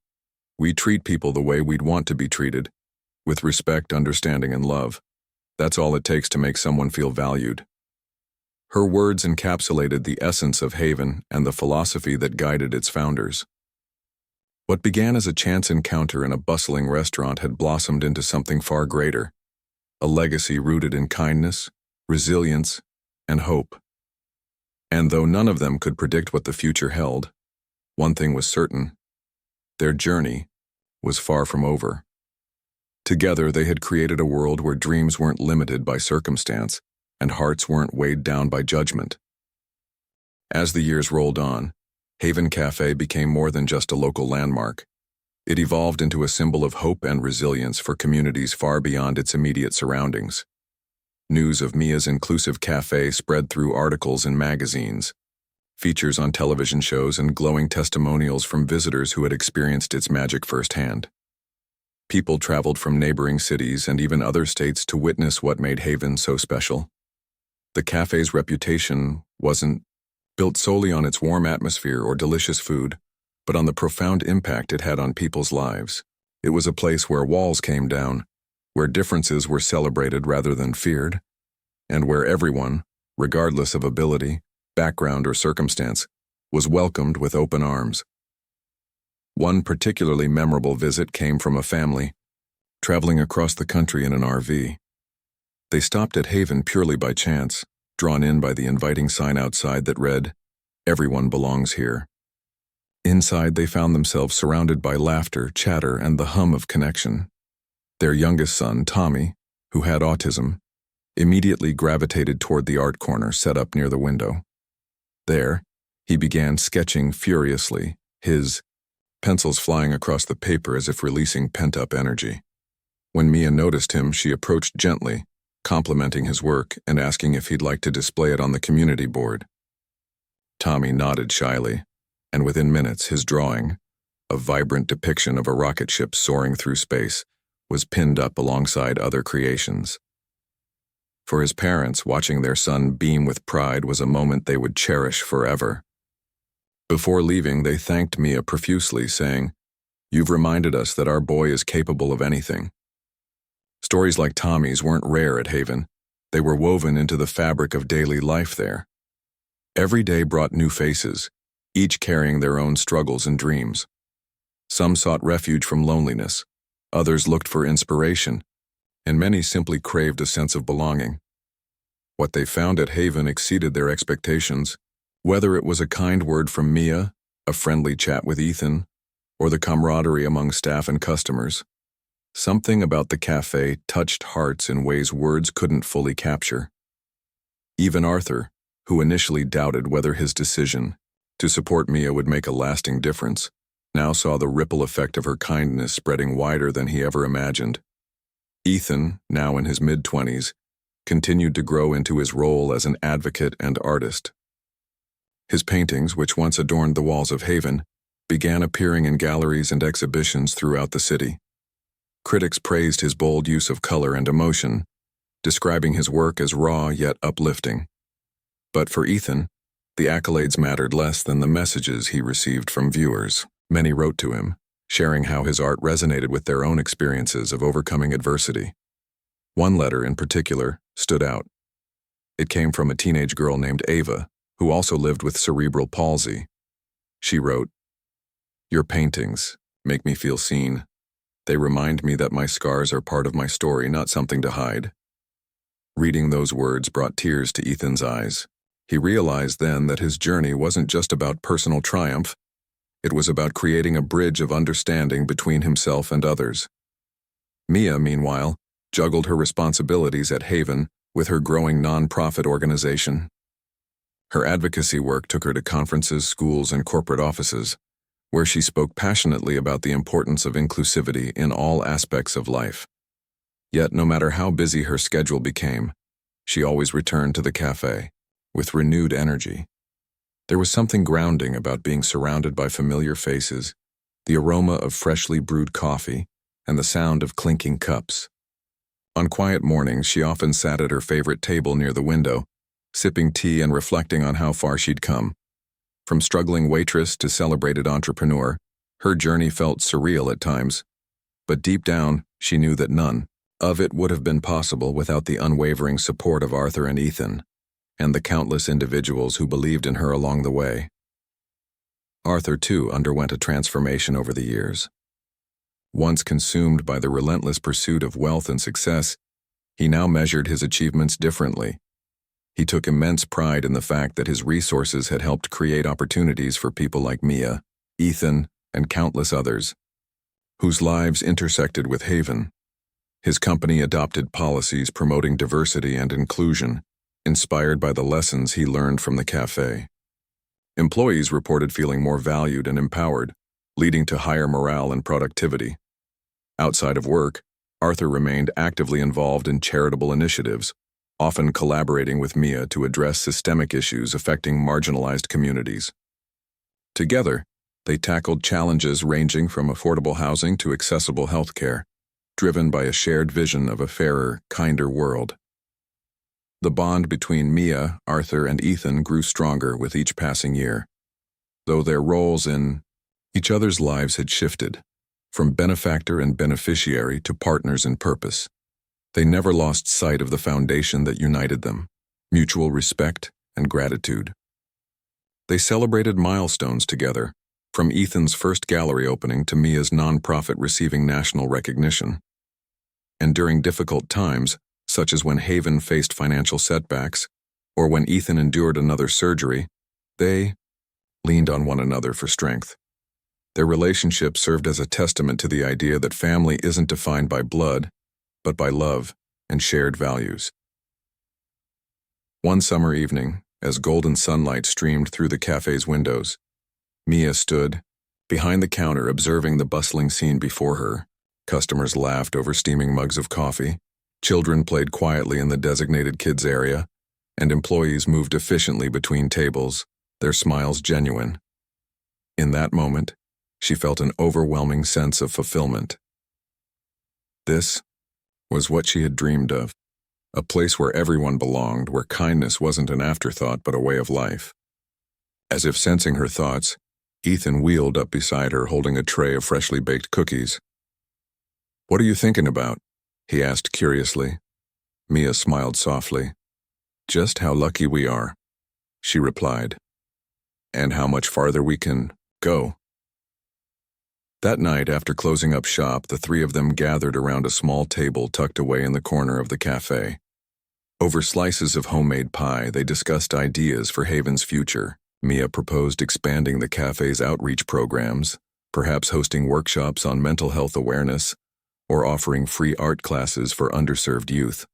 We treat people the way we'd want to be treated, with respect, understanding, and love. That's all it takes to make someone feel valued." Her words encapsulated the essence of Haven and the philosophy that guided its founders. What began as a chance encounter in a bustling restaurant had blossomed into something far greater, a legacy rooted in kindness, resilience, and hope. And though none of them could predict what the future held, one thing was certain: their journey was far from over. Together, they had created a world where dreams weren't limited by circumstance, and hearts weren't weighed down by judgment. As the years rolled on, Haven Cafe became more than just a local landmark. It evolved into a symbol of hope and resilience for communities far beyond its immediate surroundings. News of Mia's inclusive cafe spread through articles in magazines, features on television shows, and glowing testimonials from visitors who had experienced its magic firsthand. People traveled from neighboring cities and even other states to witness what made Haven so special. The cafe's reputation wasn't built solely on its warm atmosphere or delicious food, but on the profound impact it had on people's lives. It was a place where walls came down, where differences were celebrated rather than feared, and where everyone, regardless of ability, background, or circumstance, was welcomed with open arms. One particularly memorable visit came from a family traveling across the country in an RV. They stopped at Haven purely by chance, drawn in by the inviting sign outside that read, "Everyone belongs here." Inside, they found themselves surrounded by laughter, chatter, and the hum of connection. Their youngest son, Tommy, who had autism, immediately gravitated toward the art corner set up near the window. There, he began sketching furiously, his pencils flying across the paper as if releasing pent-up energy. When Mia noticed him, she approached gently, complimenting his work and asking if he'd like to display it on the community board. Tommy nodded shyly, and within minutes his drawing, a vibrant depiction of a rocket ship soaring through space, was pinned up alongside other creations. For his parents, watching their son beam with pride was a moment they would cherish forever. Before leaving, they thanked Mia profusely, saying, "You've reminded us that our boy is capable of anything." Stories like Tommy's weren't rare at Haven. They were woven into the fabric of daily life there. Every day brought new faces, each carrying their own struggles and dreams. Some sought refuge from loneliness, others looked for inspiration, and many simply craved a sense of belonging. What they found at Haven exceeded their expectations, whether it was a kind word from Mia, a friendly chat with Ethan, or the camaraderie among staff and customers. Something about the cafe touched hearts in ways words couldn't fully capture. Even Arthur, who initially doubted whether his decision to support Mia would make a lasting difference, now saw the ripple effect of her kindness spreading wider than he ever imagined. Ethan, now in his mid-20s, continued to grow into his role as an advocate and artist. His paintings, which once adorned the walls of Haven, began appearing in galleries and exhibitions throughout the city. Critics praised his bold use of color and emotion, describing his work as raw yet uplifting. But for Ethan, the accolades mattered less than the messages he received from viewers. Many wrote to him, sharing how his art resonated with their own experiences of overcoming adversity. One letter in particular stood out. It came from a teenage girl named Ava, who also lived with cerebral palsy. She wrote, "Your paintings make me feel seen. They remind me that my scars are part of my story, not something to hide." Reading those words brought tears to Ethan's eyes. He realized then that his journey wasn't just about personal triumph. It was about creating a bridge of understanding between himself and others. Mia, meanwhile, juggled her responsibilities at Haven with her growing nonprofit organization. Her advocacy work took her to conferences, schools, and corporate offices, where she spoke passionately about the importance of inclusivity in all aspects of life. Yet, no matter how busy her schedule became, she always returned to the cafe with renewed energy. There was something grounding about being surrounded by familiar faces, the aroma of freshly brewed coffee, and the sound of clinking cups. On quiet mornings, she often sat at her favorite table near the window, sipping tea and reflecting on how far she'd come. From struggling waitress to celebrated entrepreneur, her journey felt surreal at times, but deep down, she knew that none of it would have been possible without the unwavering support of Arthur and Ethan, and the countless individuals who believed in her along the way. Arthur, too, underwent a transformation over the years. Once consumed by the relentless pursuit of wealth and success, he now measured his achievements differently. He took immense pride in the fact that his resources had helped create opportunities for people like Mia, Ethan, and countless others, whose lives intersected with Haven. His company adopted policies promoting diversity and inclusion, inspired by the lessons he learned from the cafe. Employees reported feeling more valued and empowered, leading to higher morale and productivity. Outside of work, Arthur remained actively involved in charitable initiatives, often collaborating with Mia to address systemic issues affecting marginalized communities. Together, they tackled challenges ranging from affordable housing to accessible healthcare, driven by a shared vision of a fairer, kinder world. The bond between Mia, Arthur, and Ethan grew stronger with each passing year, though their roles in each other's lives had shifted, from benefactor and beneficiary to partners in purpose. They never lost sight of the foundation that united them: mutual respect and gratitude. They celebrated milestones together, from Ethan's first gallery opening to Mia's nonprofit receiving national recognition. And during difficult times, such as when Haven faced financial setbacks, or when Ethan endured another surgery, they leaned on one another for strength. Their relationship served as a testament to the idea that family isn't defined by blood, but by love and shared values. One summer evening, as golden sunlight streamed through the cafe's windows, Mia stood behind the counter observing the bustling scene before her. Customers laughed over steaming mugs of coffee, children played quietly in the designated kids area, and employees moved efficiently between tables, their smiles genuine. In that moment, she felt an overwhelming sense of fulfillment. This was what she had dreamed of, a place where everyone belonged, where kindness wasn't an afterthought but a way of life. As if sensing her thoughts, Ethan wheeled up beside her holding a tray of freshly baked cookies. "What are you thinking about?" he asked curiously. Mia smiled softly. "Just how lucky we are," she replied, "and how much farther we can go." That night, after closing up shop, the three of them gathered around a small table tucked away in the corner of the cafe. Over slices of homemade pie, they discussed ideas for Haven's future. Mia proposed expanding the cafe's outreach programs, perhaps hosting workshops on mental health awareness, or offering free art classes for underserved youth.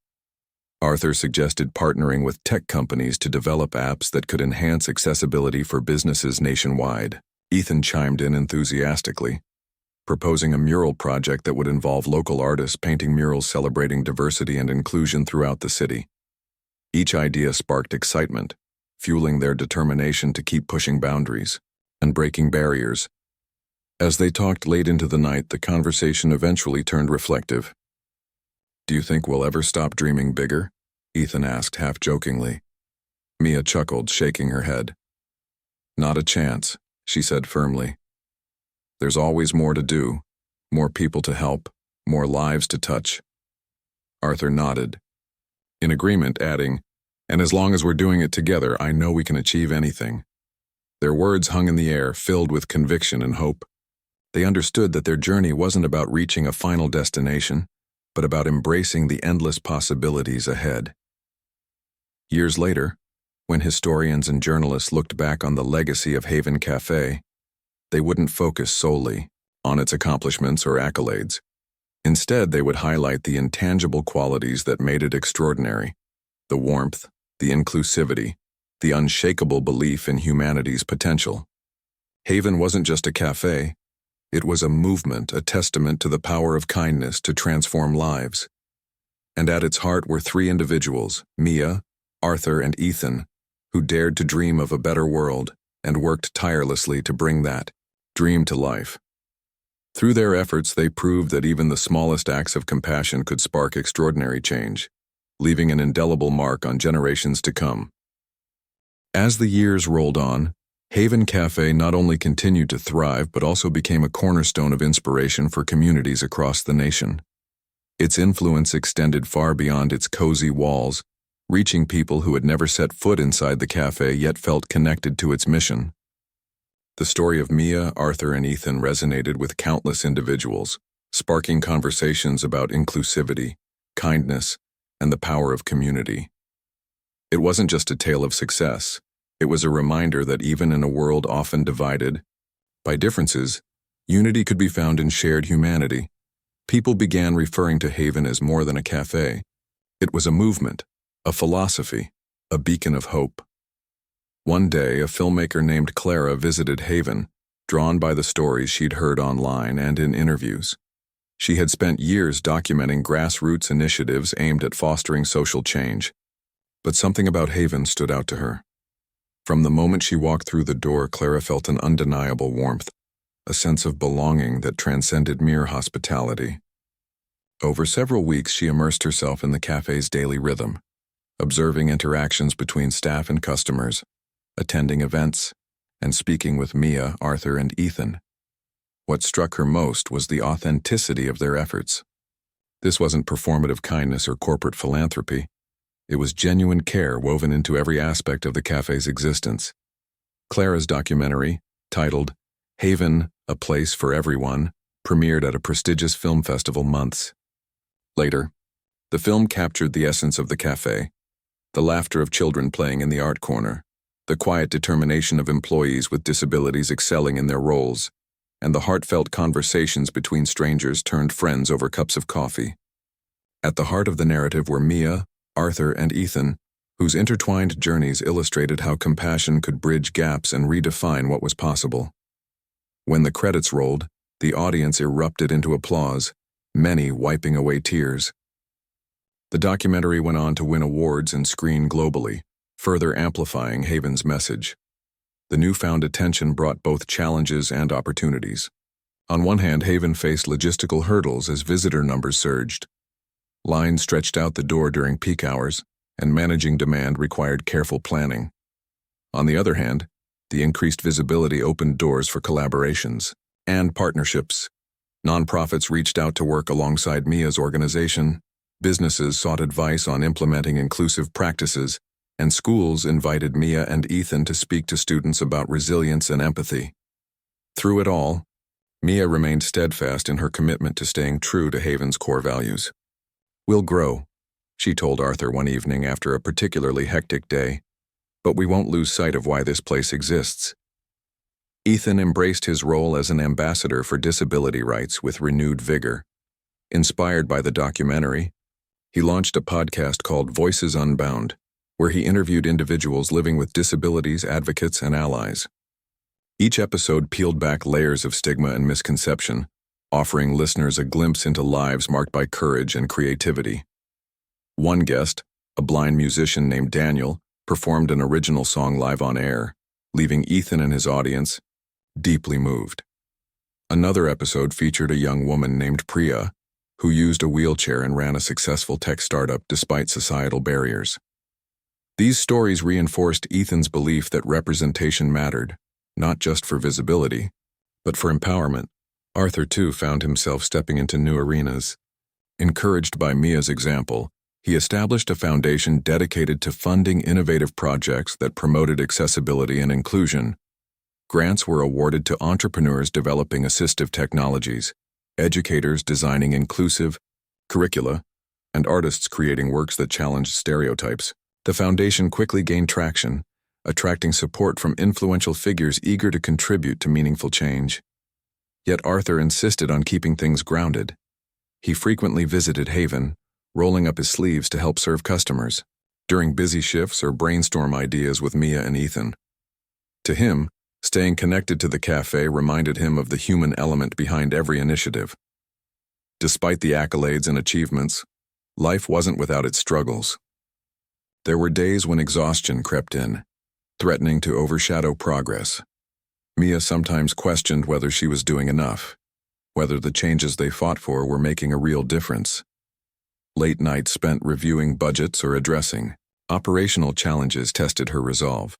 Arthur suggested partnering with tech companies to develop apps that could enhance accessibility for businesses nationwide. Ethan chimed in enthusiastically, proposing a mural project that would involve local artists painting murals celebrating diversity and inclusion throughout the city. Each idea sparked excitement, fueling their determination to keep pushing boundaries and breaking barriers. As they talked late into the night, the conversation eventually turned reflective. "Do you think we'll ever stop dreaming bigger?" Ethan asked half-jokingly. Mia chuckled, shaking her head. "Not a chance," she said firmly. "There's always more to do, more people to help, more lives to touch." Arthur nodded, in agreement, adding, "And as long as we're doing it together, I know we can achieve anything." Their words hung in the air, filled with conviction and hope. They understood that their journey wasn't about reaching a final destination, but about embracing the endless possibilities ahead. Years later, when historians and journalists looked back on the legacy of Haven Cafe, they wouldn't focus solely on its accomplishments or accolades. Instead, they would highlight the intangible qualities that made it extraordinary: the warmth, the inclusivity, the unshakable belief in humanity's potential. Haven wasn't just a cafe. It was a movement, a testament to the power of kindness to transform lives. And at its heart were three individuals, Mia, Arthur, and Ethan, who dared to dream of a better world and worked tirelessly to bring that dream to life. Through their efforts, they proved that even the smallest acts of compassion could spark extraordinary change, leaving an indelible mark on generations to come. As the years rolled on, Haven Cafe not only continued to thrive but also became a cornerstone of inspiration for communities across the nation. Its influence extended far beyond its cozy walls, reaching people who had never set foot inside the cafe yet felt connected to its mission. The story of Mia, Arthur, and Ethan resonated with countless individuals, sparking conversations about inclusivity, kindness, and the power of community. It wasn't just a tale of success. It was a reminder that even in a world often divided by differences, unity could be found in shared humanity. People began referring to Haven as more than a cafe. It was a movement, a philosophy, a beacon of hope. One day, a filmmaker named Clara visited Haven, drawn by the stories she'd heard online and in interviews. She had spent years documenting grassroots initiatives aimed at fostering social change. But something about Haven stood out to her. From the moment she walked through the door, Clara felt an undeniable warmth, a sense of belonging that transcended mere hospitality. Over several weeks, she immersed herself in the cafe's daily rhythm, observing interactions between staff and customers, attending events, and speaking with Mia, Arthur, and Ethan. What struck her most was the authenticity of their efforts. This wasn't performative kindness or corporate philanthropy. It was genuine care woven into every aspect of the cafe's existence. Clara's documentary, titled Haven, A Place for Everyone, premiered at a prestigious film festival months later. The film captured the essence of the cafe, the laughter of children playing in the art corner, the quiet determination of employees with disabilities excelling in their roles, and the heartfelt conversations between strangers turned friends over cups of coffee. At the heart of the narrative were Mia, Arthur, and Ethan, whose intertwined journeys illustrated how compassion could bridge gaps and redefine what was possible. When the credits rolled, the audience erupted into applause, many wiping away tears. The documentary went on to win awards and screen globally, further amplifying Haven's message. The newfound attention brought both challenges and opportunities. On one hand, Haven faced logistical hurdles as visitor numbers surged. Lines stretched out the door during peak hours, and managing demand required careful planning. On the other hand, the increased visibility opened doors for collaborations and partnerships. Nonprofits reached out to work alongside Mia's organization, businesses sought advice on implementing inclusive practices, and schools invited Mia and Ethan to speak to students about resilience and empathy. Through it all, Mia remained steadfast in her commitment to staying true to Haven's core values. "We'll grow," she told Arthur one evening after a particularly hectic day, "but we won't lose sight of why this place exists." Ethan embraced his role as an ambassador for disability rights with renewed vigor. Inspired by the documentary, he launched a podcast called Voices Unbound, where he interviewed individuals living with disabilities, advocates, and allies. Each episode peeled back layers of stigma and misconception, offering listeners a glimpse into lives marked by courage and creativity. One guest, a blind musician named Daniel, performed an original song live on air, leaving Ethan and his audience deeply moved. Another episode featured a young woman named Priya, who used a wheelchair and ran a successful tech startup despite societal barriers. These stories reinforced Ethan's belief that representation mattered, not just for visibility, but for empowerment. Arthur, too, found himself stepping into new arenas. Encouraged by Mia's example, he established a foundation dedicated to funding innovative projects that promoted accessibility and inclusion. Grants were awarded to entrepreneurs developing assistive technologies, educators designing inclusive curricula, and artists creating works that challenged stereotypes. The foundation quickly gained traction, attracting support from influential figures eager to contribute to meaningful change. Yet Arthur insisted on keeping things grounded. He frequently visited Haven, rolling up his sleeves to help serve customers, during busy shifts or brainstorm ideas with Mia and Ethan. To him, staying connected to the cafe reminded him of the human element behind every initiative. Despite the accolades and achievements, Life wasn't without its struggles. There were days when exhaustion crept in, threatening to overshadow progress. Mia sometimes questioned whether she was doing enough, whether the changes they fought for were making a real difference. Late nights spent reviewing budgets or addressing operational challenges tested her resolve.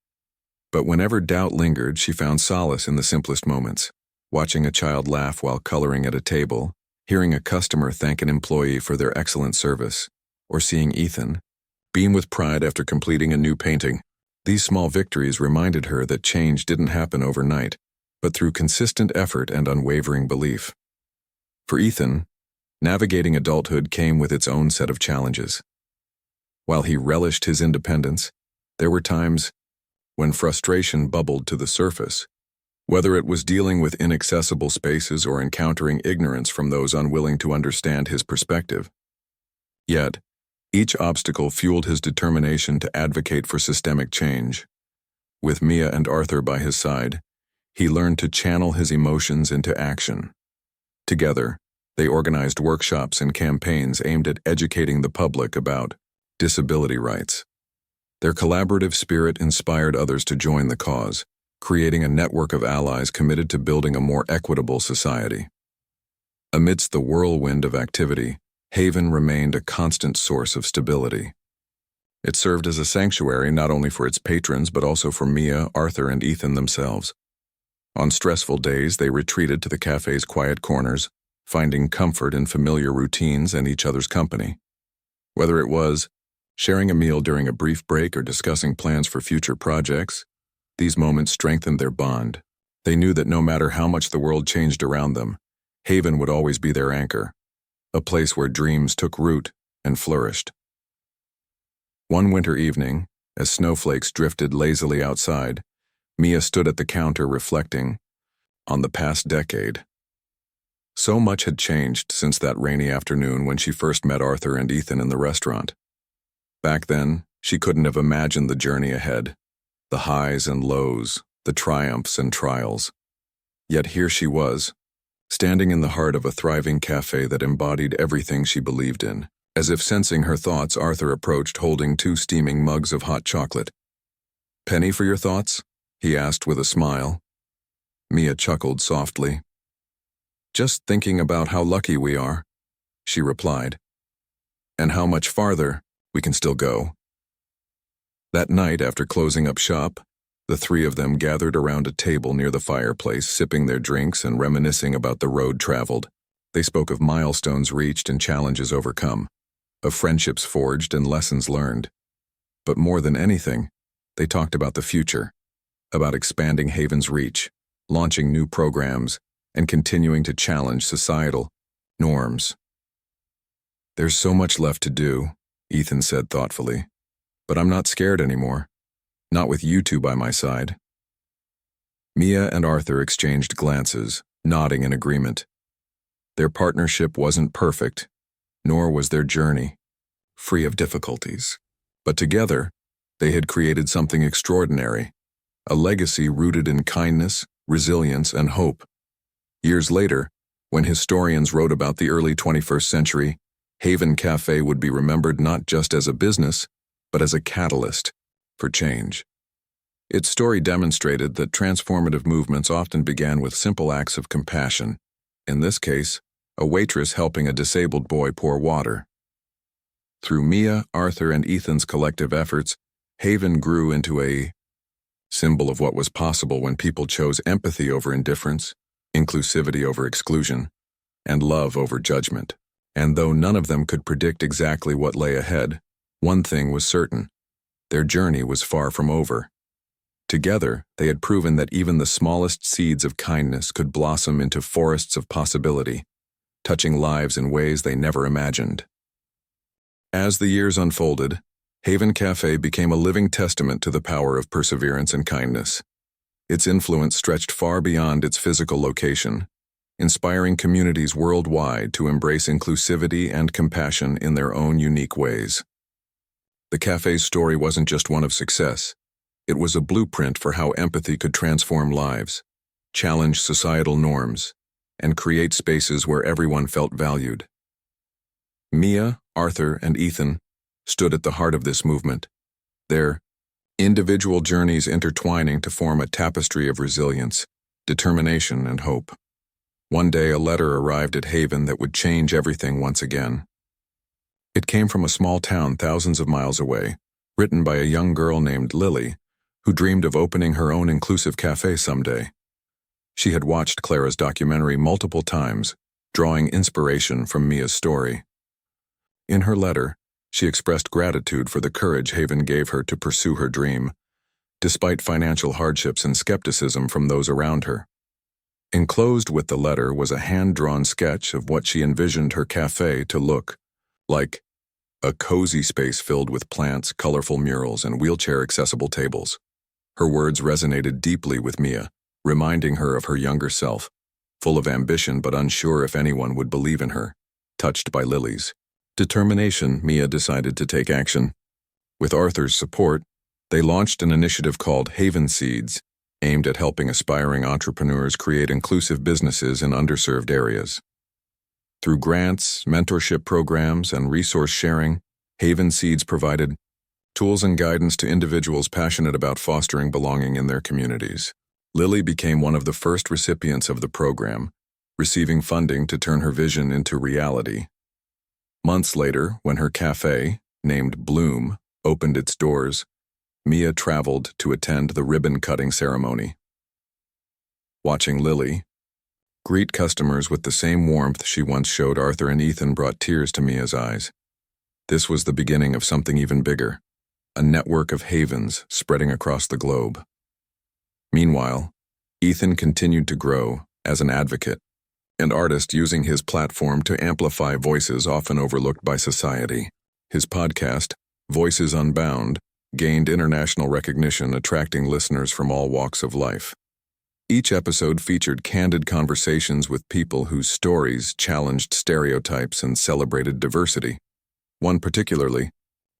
But whenever doubt lingered, she found solace in the simplest moments, watching a child laugh while coloring at a table, hearing a customer thank an employee for their excellent service, or seeing Ethan beam with pride after completing a new painting. These small victories reminded her that change didn't happen overnight, but through consistent effort and unwavering belief. For Ethan, navigating adulthood came with its own set of challenges. While he relished his independence, there were times when frustration bubbled to the surface, whether it was dealing with inaccessible spaces or encountering ignorance from those unwilling to understand his perspective. Yet, each obstacle fueled his determination to advocate for systemic change. With Mia and Arthur by his side, he learned to channel his emotions into action. Together, they organized workshops and campaigns aimed at educating the public about disability rights. Their collaborative spirit inspired others to join the cause, creating a network of allies committed to building a more equitable society. Amidst the whirlwind of activity, Haven remained a constant source of stability. It served as a sanctuary not only for its patrons but also for Mia, Arthur, and Ethan themselves. On stressful days, they retreated to the cafe's quiet corners, finding comfort in familiar routines and each other's company. Whether it was sharing a meal during a brief break or discussing plans for future projects, these moments strengthened their bond. They knew that no matter how much the world changed around them, Haven would always be their anchor, a place where dreams took root and flourished. One winter evening, as snowflakes drifted lazily outside, Mia stood at the counter reflecting on the past decade. So much had changed since that rainy afternoon when she first met Arthur and Ethan in the restaurant. Back then, she couldn't have imagined the journey ahead, the highs and lows, the triumphs and trials. Yet here she was, standing in the heart of a thriving cafe that embodied everything she believed in. As if sensing her thoughts, Arthur approached holding 2 steaming mugs of hot chocolate. "Penny for your thoughts?" he asked with a smile. Mia chuckled softly. "Just thinking about how lucky we are," she replied, "and how much farther we can still go." That night, after closing up shop, the 3 of them gathered around a table near the fireplace, sipping their drinks and reminiscing about the road traveled. They spoke of milestones reached and challenges overcome, of friendships forged and lessons learned. But more than anything, they talked about the future, about expanding Haven's reach, launching new programs, and continuing to challenge societal norms. "There's so much left to do," Ethan said thoughtfully, "but I'm not scared anymore. Not with you 2 by my side." Mia and Arthur exchanged glances, nodding in agreement. Their partnership wasn't perfect, nor was their journey free of difficulties. But together, they had created something extraordinary, a legacy rooted in kindness, resilience, and hope. Years later, when historians wrote about the early 21st century, Haven Cafe would be remembered not just as a business, but as a catalyst for change. Its story demonstrated that transformative movements often began with simple acts of compassion. In this case, a waitress helping a disabled boy pour water. Through Mia, Arthur, and Ethan's collective efforts, Haven grew into a symbol of what was possible when people chose empathy over indifference, inclusivity over exclusion, and love over judgment. And though none of them could predict exactly what lay ahead, one thing was certain: their journey was far from over. Together, they had proven that even the smallest seeds of kindness could blossom into forests of possibility, touching lives in ways they never imagined. As the years unfolded, Haven Cafe became a living testament to the power of perseverance and kindness. Its influence stretched far beyond its physical location, inspiring communities worldwide to embrace inclusivity and compassion in their own unique ways. The cafe's story wasn't just one of success. It was a blueprint for how empathy could transform lives, challenge societal norms, and create spaces where everyone felt valued. Mia, Arthur, and Ethan stood at the heart of this movement, their individual journeys intertwining to form a tapestry of resilience, determination, and hope. One day, a letter arrived at Haven that would change everything once again. It came from a small town thousands of miles away, written by a young girl named Lily, who dreamed of opening her own inclusive cafe someday. She had watched Clara's documentary multiple times, drawing inspiration from Mia's story. In her letter, she expressed gratitude for the courage Haven gave her to pursue her dream, despite financial hardships and skepticism from those around her. Enclosed with the letter was a hand-drawn sketch of what she envisioned her cafe to look like: a cozy space filled with plants, colorful murals, and wheelchair-accessible tables. Her words resonated deeply with Mia, reminding her of her younger self, full of ambition but unsure if anyone would believe in her. Touched by Lily's determination, Mia decided to take action. With Arthur's support, they launched an initiative called Haven Seeds, aimed at helping aspiring entrepreneurs create inclusive businesses in underserved areas. Through grants, mentorship programs, and resource sharing, Haven Seeds provided tools and guidance to individuals passionate about fostering belonging in their communities. Lily became one of the first recipients of the program, receiving funding to turn her vision into reality. Months later, when her cafe, named Bloom, opened its doors, Mia traveled to attend the ribbon-cutting ceremony. Watching Lily greet customers with the same warmth she once showed Arthur and Ethan brought tears to Mia's eyes. This was the beginning of something even bigger, a network of havens spreading across the globe. Meanwhile, Ethan continued to grow as an advocate, an artist using his platform to amplify voices often overlooked by society. His podcast, Voices Unbound, gained international recognition, attracting listeners from all walks of life. Each episode featured candid conversations with people whose stories challenged stereotypes and celebrated diversity. One particularly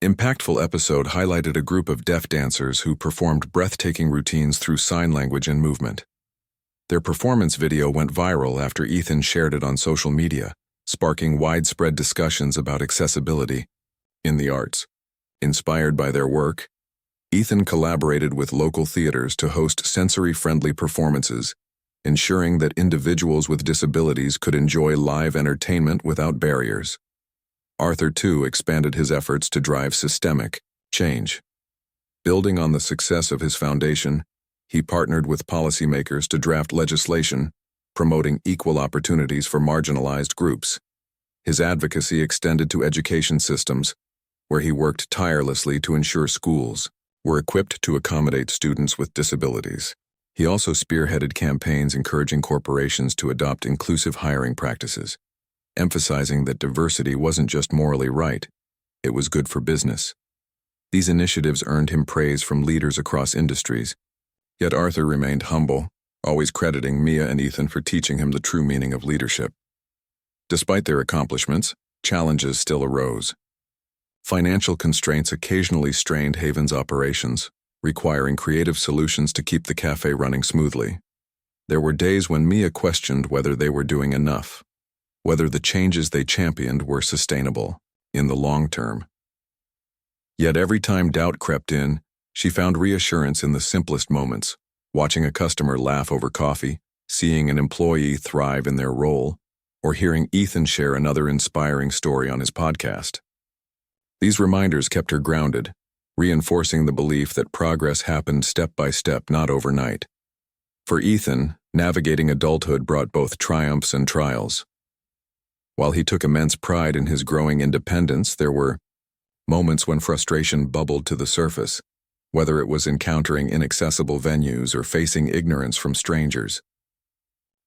impactful episode highlighted a group of deaf dancers who performed breathtaking routines through sign language and movement. Their performance video went viral after Ethan shared it on social media, sparking widespread discussions about accessibility in the arts. Inspired by their work, Ethan collaborated with local theaters to host sensory-friendly performances, ensuring that individuals with disabilities could enjoy live entertainment without barriers. Arthur, too, expanded his efforts to drive systemic change. Building on the success of his foundation, he partnered with policymakers to draft legislation promoting equal opportunities for marginalized groups. His advocacy extended to education systems, where he worked tirelessly to ensure schools were equipped to accommodate students with disabilities. He also spearheaded campaigns encouraging corporations to adopt inclusive hiring practices, emphasizing that diversity wasn't just morally right, it was good for business. These initiatives earned him praise from leaders across industries, yet Arthur remained humble, always crediting Mia and Ethan for teaching him the true meaning of leadership. Despite their accomplishments, challenges still arose. Financial constraints occasionally strained Haven's operations, requiring creative solutions to keep the cafe running smoothly. There were days when Mia questioned whether they were doing enough, whether the changes they championed were sustainable in the long term. Yet every time doubt crept in, she found reassurance in the simplest moments: watching a customer laugh over coffee, seeing an employee thrive in their role, or hearing Ethan share another inspiring story on his podcast. These reminders kept her grounded, reinforcing the belief that progress happened step by step, not overnight. For Ethan, navigating adulthood brought both triumphs and trials. While he took immense pride in his growing independence, there were moments when frustration bubbled to the surface, whether it was encountering inaccessible venues or facing ignorance from strangers.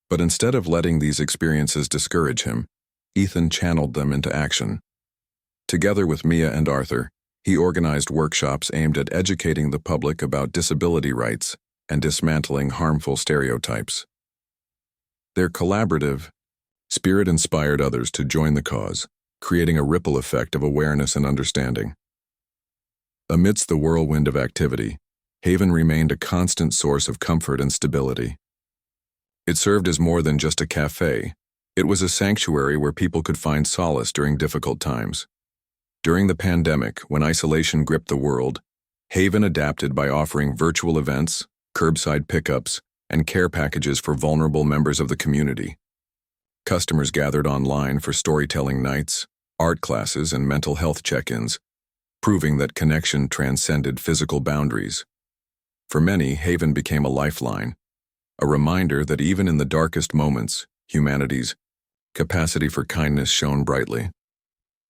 But instead of letting these experiences discourage him, Ethan channeled them into action. Together with Mia and Arthur, he organized workshops aimed at educating the public about disability rights and dismantling harmful stereotypes. Their collaborative spirit inspired others to join the cause, creating a ripple effect of awareness and understanding. Amidst the whirlwind of activity, Haven remained a constant source of comfort and stability. It served as more than just a cafe. It was a sanctuary where people could find solace during difficult times. During the pandemic, when isolation gripped the world, Haven adapted by offering virtual events, curbside pickups, and care packages for vulnerable members of the community. Customers gathered online for storytelling nights, art classes, and mental health check-ins, proving that connection transcended physical boundaries. For many, Haven became a lifeline, a reminder that even in the darkest moments, humanity's capacity for kindness shone brightly.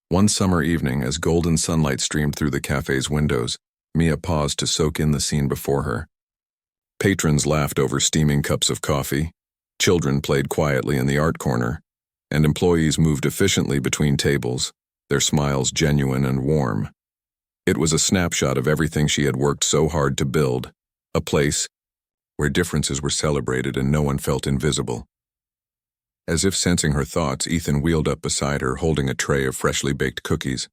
One summer evening, as golden sunlight streamed through the cafe's windows, Mia paused to soak in the scene before her. Patrons laughed over steaming cups of coffee, children played quietly in the art corner, and employees moved efficiently between tables, their smiles genuine and warm. It was a snapshot of everything she had worked so hard to build, a place where differences were celebrated and no one felt invisible. As if sensing her thoughts, Ethan wheeled up beside her, holding a tray of freshly baked cookies.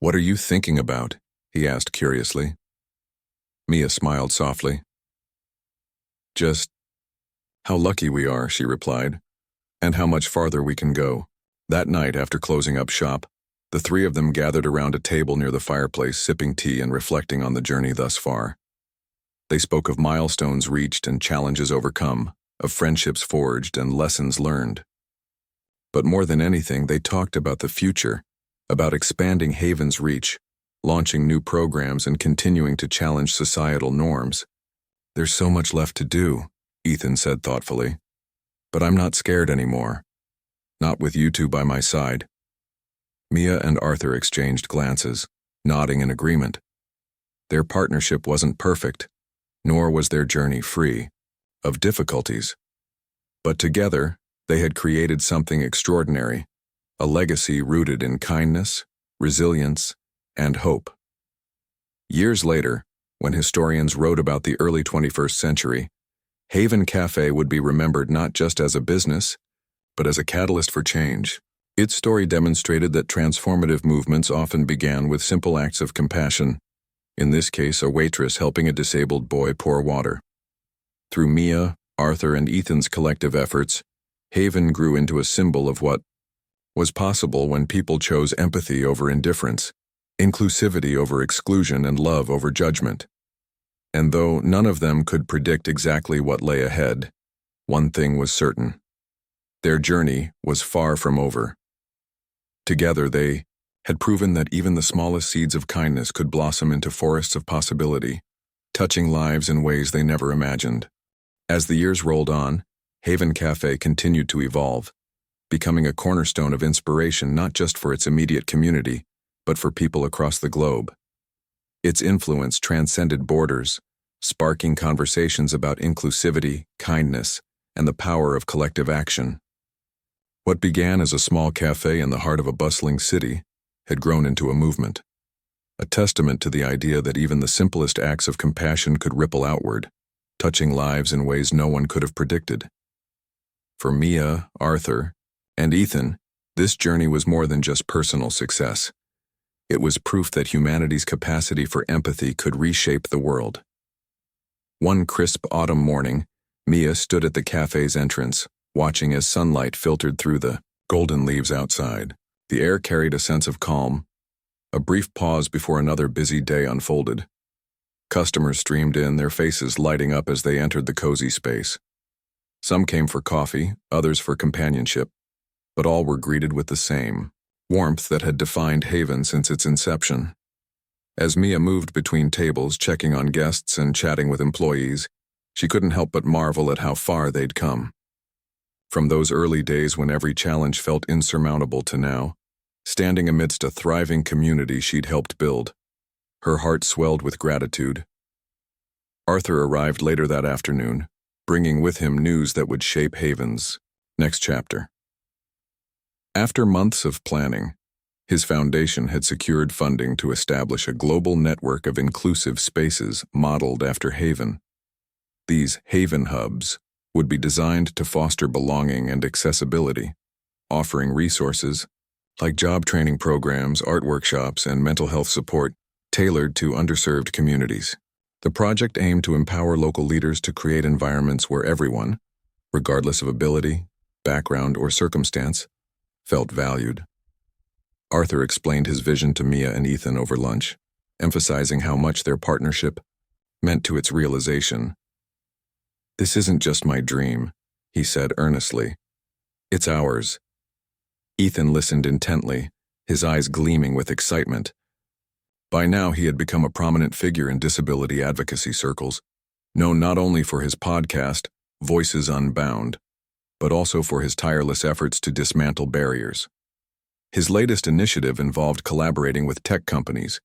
"What are you thinking about?" he asked curiously. Mia smiled softly. "Just how lucky we are," she replied, "and how much farther we can go." That night, after closing up shop, the three of them gathered around a table near the fireplace, sipping tea and reflecting on the journey thus far. They spoke of milestones reached and challenges overcome, of friendships forged and lessons learned. But more than anything, they talked about the future, about expanding Haven's reach, launching new programs and continuing to challenge societal norms. "There's so much left to do," Ethan said thoughtfully. "But I'm not scared anymore. Not with you two by my side." Mia and Arthur exchanged glances, nodding in agreement. Their partnership wasn't perfect, nor was their journey free of difficulties. But together, they had created something extraordinary, a legacy rooted in kindness, resilience, and hope. Years later, when historians wrote about the early 21st century, Haven Cafe would be remembered not just as a business, but as a catalyst for change. Its story demonstrated that transformative movements often began with simple acts of compassion, in this case a waitress helping a disabled boy pour water. Through Mia, Arthur, and Ethan's collective efforts, Haven grew into a symbol of what was possible when people chose empathy over indifference, inclusivity over exclusion, and love over judgment. And though none of them could predict exactly what lay ahead, one thing was certain. Their journey was far from over. Together they had proven that even the smallest seeds of kindness could blossom into forests of possibility, touching lives in ways they never imagined. As the years rolled on, Haven Cafe continued to evolve, becoming a cornerstone of inspiration not just for its immediate community, but for people across the globe. Its influence transcended borders, sparking conversations about inclusivity, kindness, and the power of collective action. What began as a small cafe in the heart of a bustling city had grown into a movement, a testament to the idea that even the simplest acts of compassion could ripple outward, touching lives in ways no one could have predicted. For Mia, Arthur, and Ethan, this journey was more than just personal success. It was proof that humanity's capacity for empathy could reshape the world. One crisp autumn morning, Mia stood at the cafe's entrance, watching as sunlight filtered through the golden leaves outside. The air carried a sense of calm. A brief pause before another busy day unfolded. Customers streamed in, their faces lighting up as they entered the cozy space. Some came for coffee, others for companionship, but all were greeted with the same warmth that had defined Haven since its inception. As Mia moved between tables, checking on guests and chatting with employees, she couldn't help but marvel at how far they'd come. From those early days when every challenge felt insurmountable to now, standing amidst a thriving community she'd helped build, her heart swelled with gratitude. Arthur arrived later that afternoon, bringing with him news that would shape Haven's next chapter. After months of planning, his foundation had secured funding to establish a global network of inclusive spaces modeled after Haven. These Haven hubs would be designed to foster belonging and accessibility, offering resources like job training programs, art workshops, and mental health support tailored to underserved communities. The project aimed to empower local leaders to create environments where everyone, regardless of ability, background, or circumstance, felt valued. Arthur explained his vision to Mia and Ethan over lunch, emphasizing how much their partnership meant to its realization. "This isn't just my dream," he said earnestly. "It's ours." Ethan listened intently, his eyes gleaming with excitement. By now, he had become a prominent figure in disability advocacy circles, known not only for his podcast, Voices Unbound, but also for his tireless efforts to dismantle barriers. His latest initiative involved collaborating with tech companies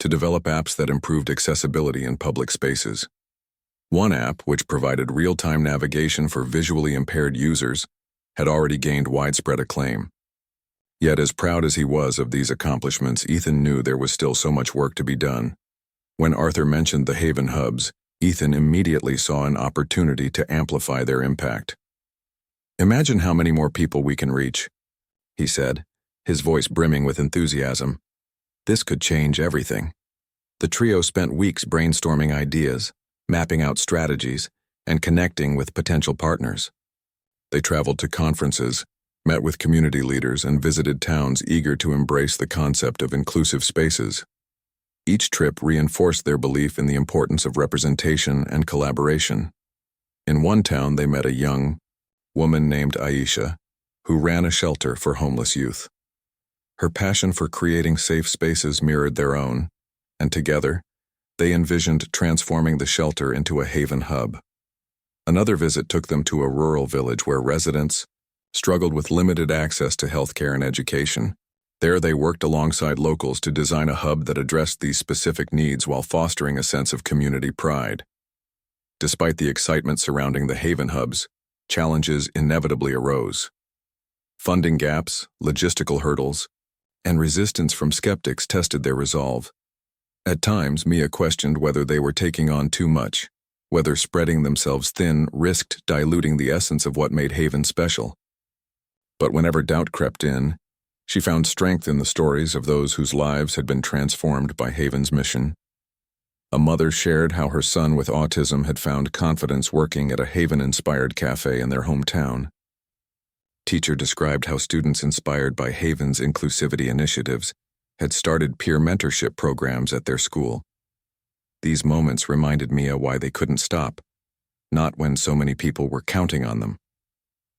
to develop apps that improved accessibility in public spaces. One app, which provided real-time navigation for visually impaired users, had already gained widespread acclaim. Yet, as proud as he was of these accomplishments, Ethan knew there was still so much work to be done. When Arthur mentioned the Haven Hubs, Ethan immediately saw an opportunity to amplify their impact. "Imagine how many more people we can reach," he said, his voice brimming with enthusiasm. "This could change everything." The trio spent weeks brainstorming ideas, mapping out strategies, and connecting with potential partners. They traveled to conferences, met with community leaders, and visited towns eager to embrace the concept of inclusive spaces. Each trip reinforced their belief in the importance of representation and collaboration. In one town, they met a young woman named Aisha, who ran a shelter for homeless youth. Her passion for creating safe spaces mirrored their own, and together, they envisioned transforming the shelter into a Haven Hub. Another visit took them to a rural village where residents struggled with limited access to healthcare and education. There, they worked alongside locals to design a hub that addressed these specific needs while fostering a sense of community pride. Despite the excitement surrounding the Haven Hubs, challenges inevitably arose. Funding gaps, logistical hurdles, and resistance from skeptics tested their resolve. At times, Mia questioned whether they were taking on too much, whether spreading themselves thin risked diluting the essence of what made Haven special. But whenever doubt crept in, she found strength in the stories of those whose lives had been transformed by Haven's mission. A mother shared how her son with autism had found confidence working at a Haven-inspired cafe in their hometown. Teacher described how students inspired by Haven's inclusivity initiatives had started peer mentorship programs at their school. These moments reminded Mia why they couldn't stop, not when so many people were counting on them.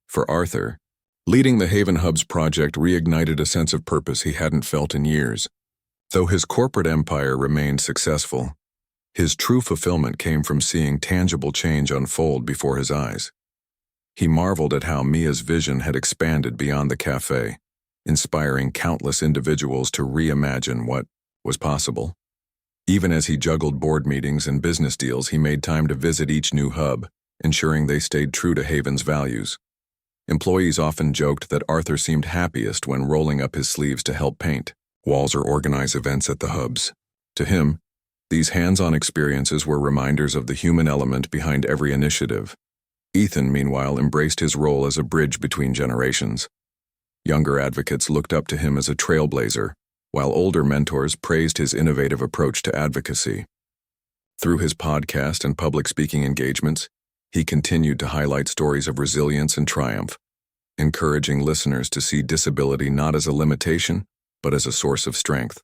For Arthur, leading the Haven Hubs project reignited a sense of purpose he hadn't felt in years. Though his corporate empire remained successful, his true fulfillment came from seeing tangible change unfold before his eyes. He marveled at how Mia's vision had expanded beyond the cafe, inspiring countless individuals to reimagine what was possible. Even as he juggled board meetings and business deals, he made time to visit each new hub, ensuring they stayed true to Haven's values. Employees often joked that Arthur seemed happiest when rolling up his sleeves to help paint walls or organize events at the hubs. To him, these hands-on experiences were reminders of the human element behind every initiative. Ethan, meanwhile, embraced his role as a bridge between generations. Younger advocates looked up to him as a trailblazer, while older mentors praised his innovative approach to advocacy. Through his podcast and public speaking engagements, he continued to highlight stories of resilience and triumph, encouraging listeners to see disability not as a limitation, but as a source of strength.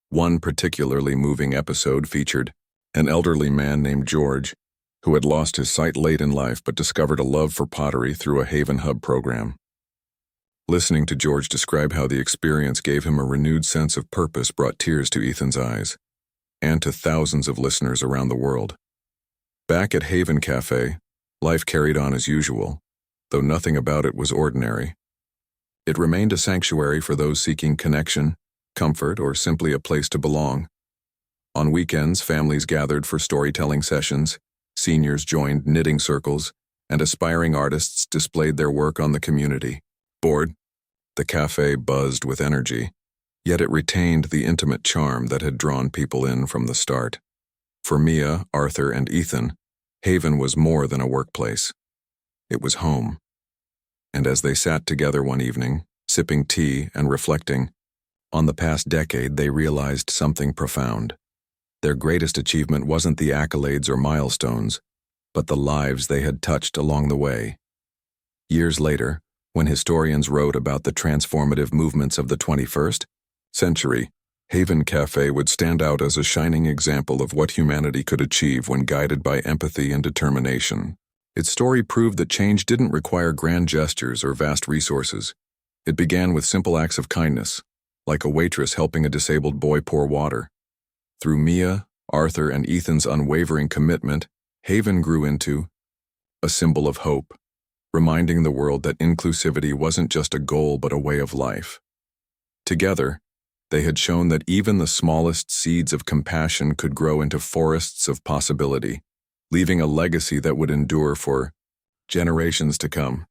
One particularly moving episode featured an elderly man named George, who had lost his sight late in life but discovered a love for pottery through a Haven Hub program. Listening to George describe how the experience gave him a renewed sense of purpose brought tears to Ethan's eyes, and to thousands of listeners around the world. Back at Haven Cafe, life carried on as usual, though nothing about it was ordinary. It remained a sanctuary for those seeking connection, comfort, or simply a place to belong. On weekends, families gathered for storytelling sessions, seniors joined knitting circles, and aspiring artists displayed their work on the community board. The cafe buzzed with energy, yet it retained the intimate charm that had drawn people in from the start. For Mia, Arthur, and Ethan, Haven was more than a workplace. It was home. And as they sat together one evening, sipping tea and reflecting on the past decade, they realized something profound. Their greatest achievement wasn't the accolades or milestones, but the lives they had touched along the way. Years later, when historians wrote about the transformative movements of the 21st century, Haven Cafe would stand out as a shining example of what humanity could achieve when guided by empathy and determination. Its story proved that change didn't require grand gestures or vast resources. It began with simple acts of kindness, like a waitress helping a disabled boy pour water. Through Mia, Arthur, and Ethan's unwavering commitment, Haven grew into a symbol of hope, reminding the world that inclusivity wasn't just a goal but a way of life. Together, they had shown that even the smallest seeds of compassion could grow into forests of possibility, leaving a legacy that would endure for generations to come.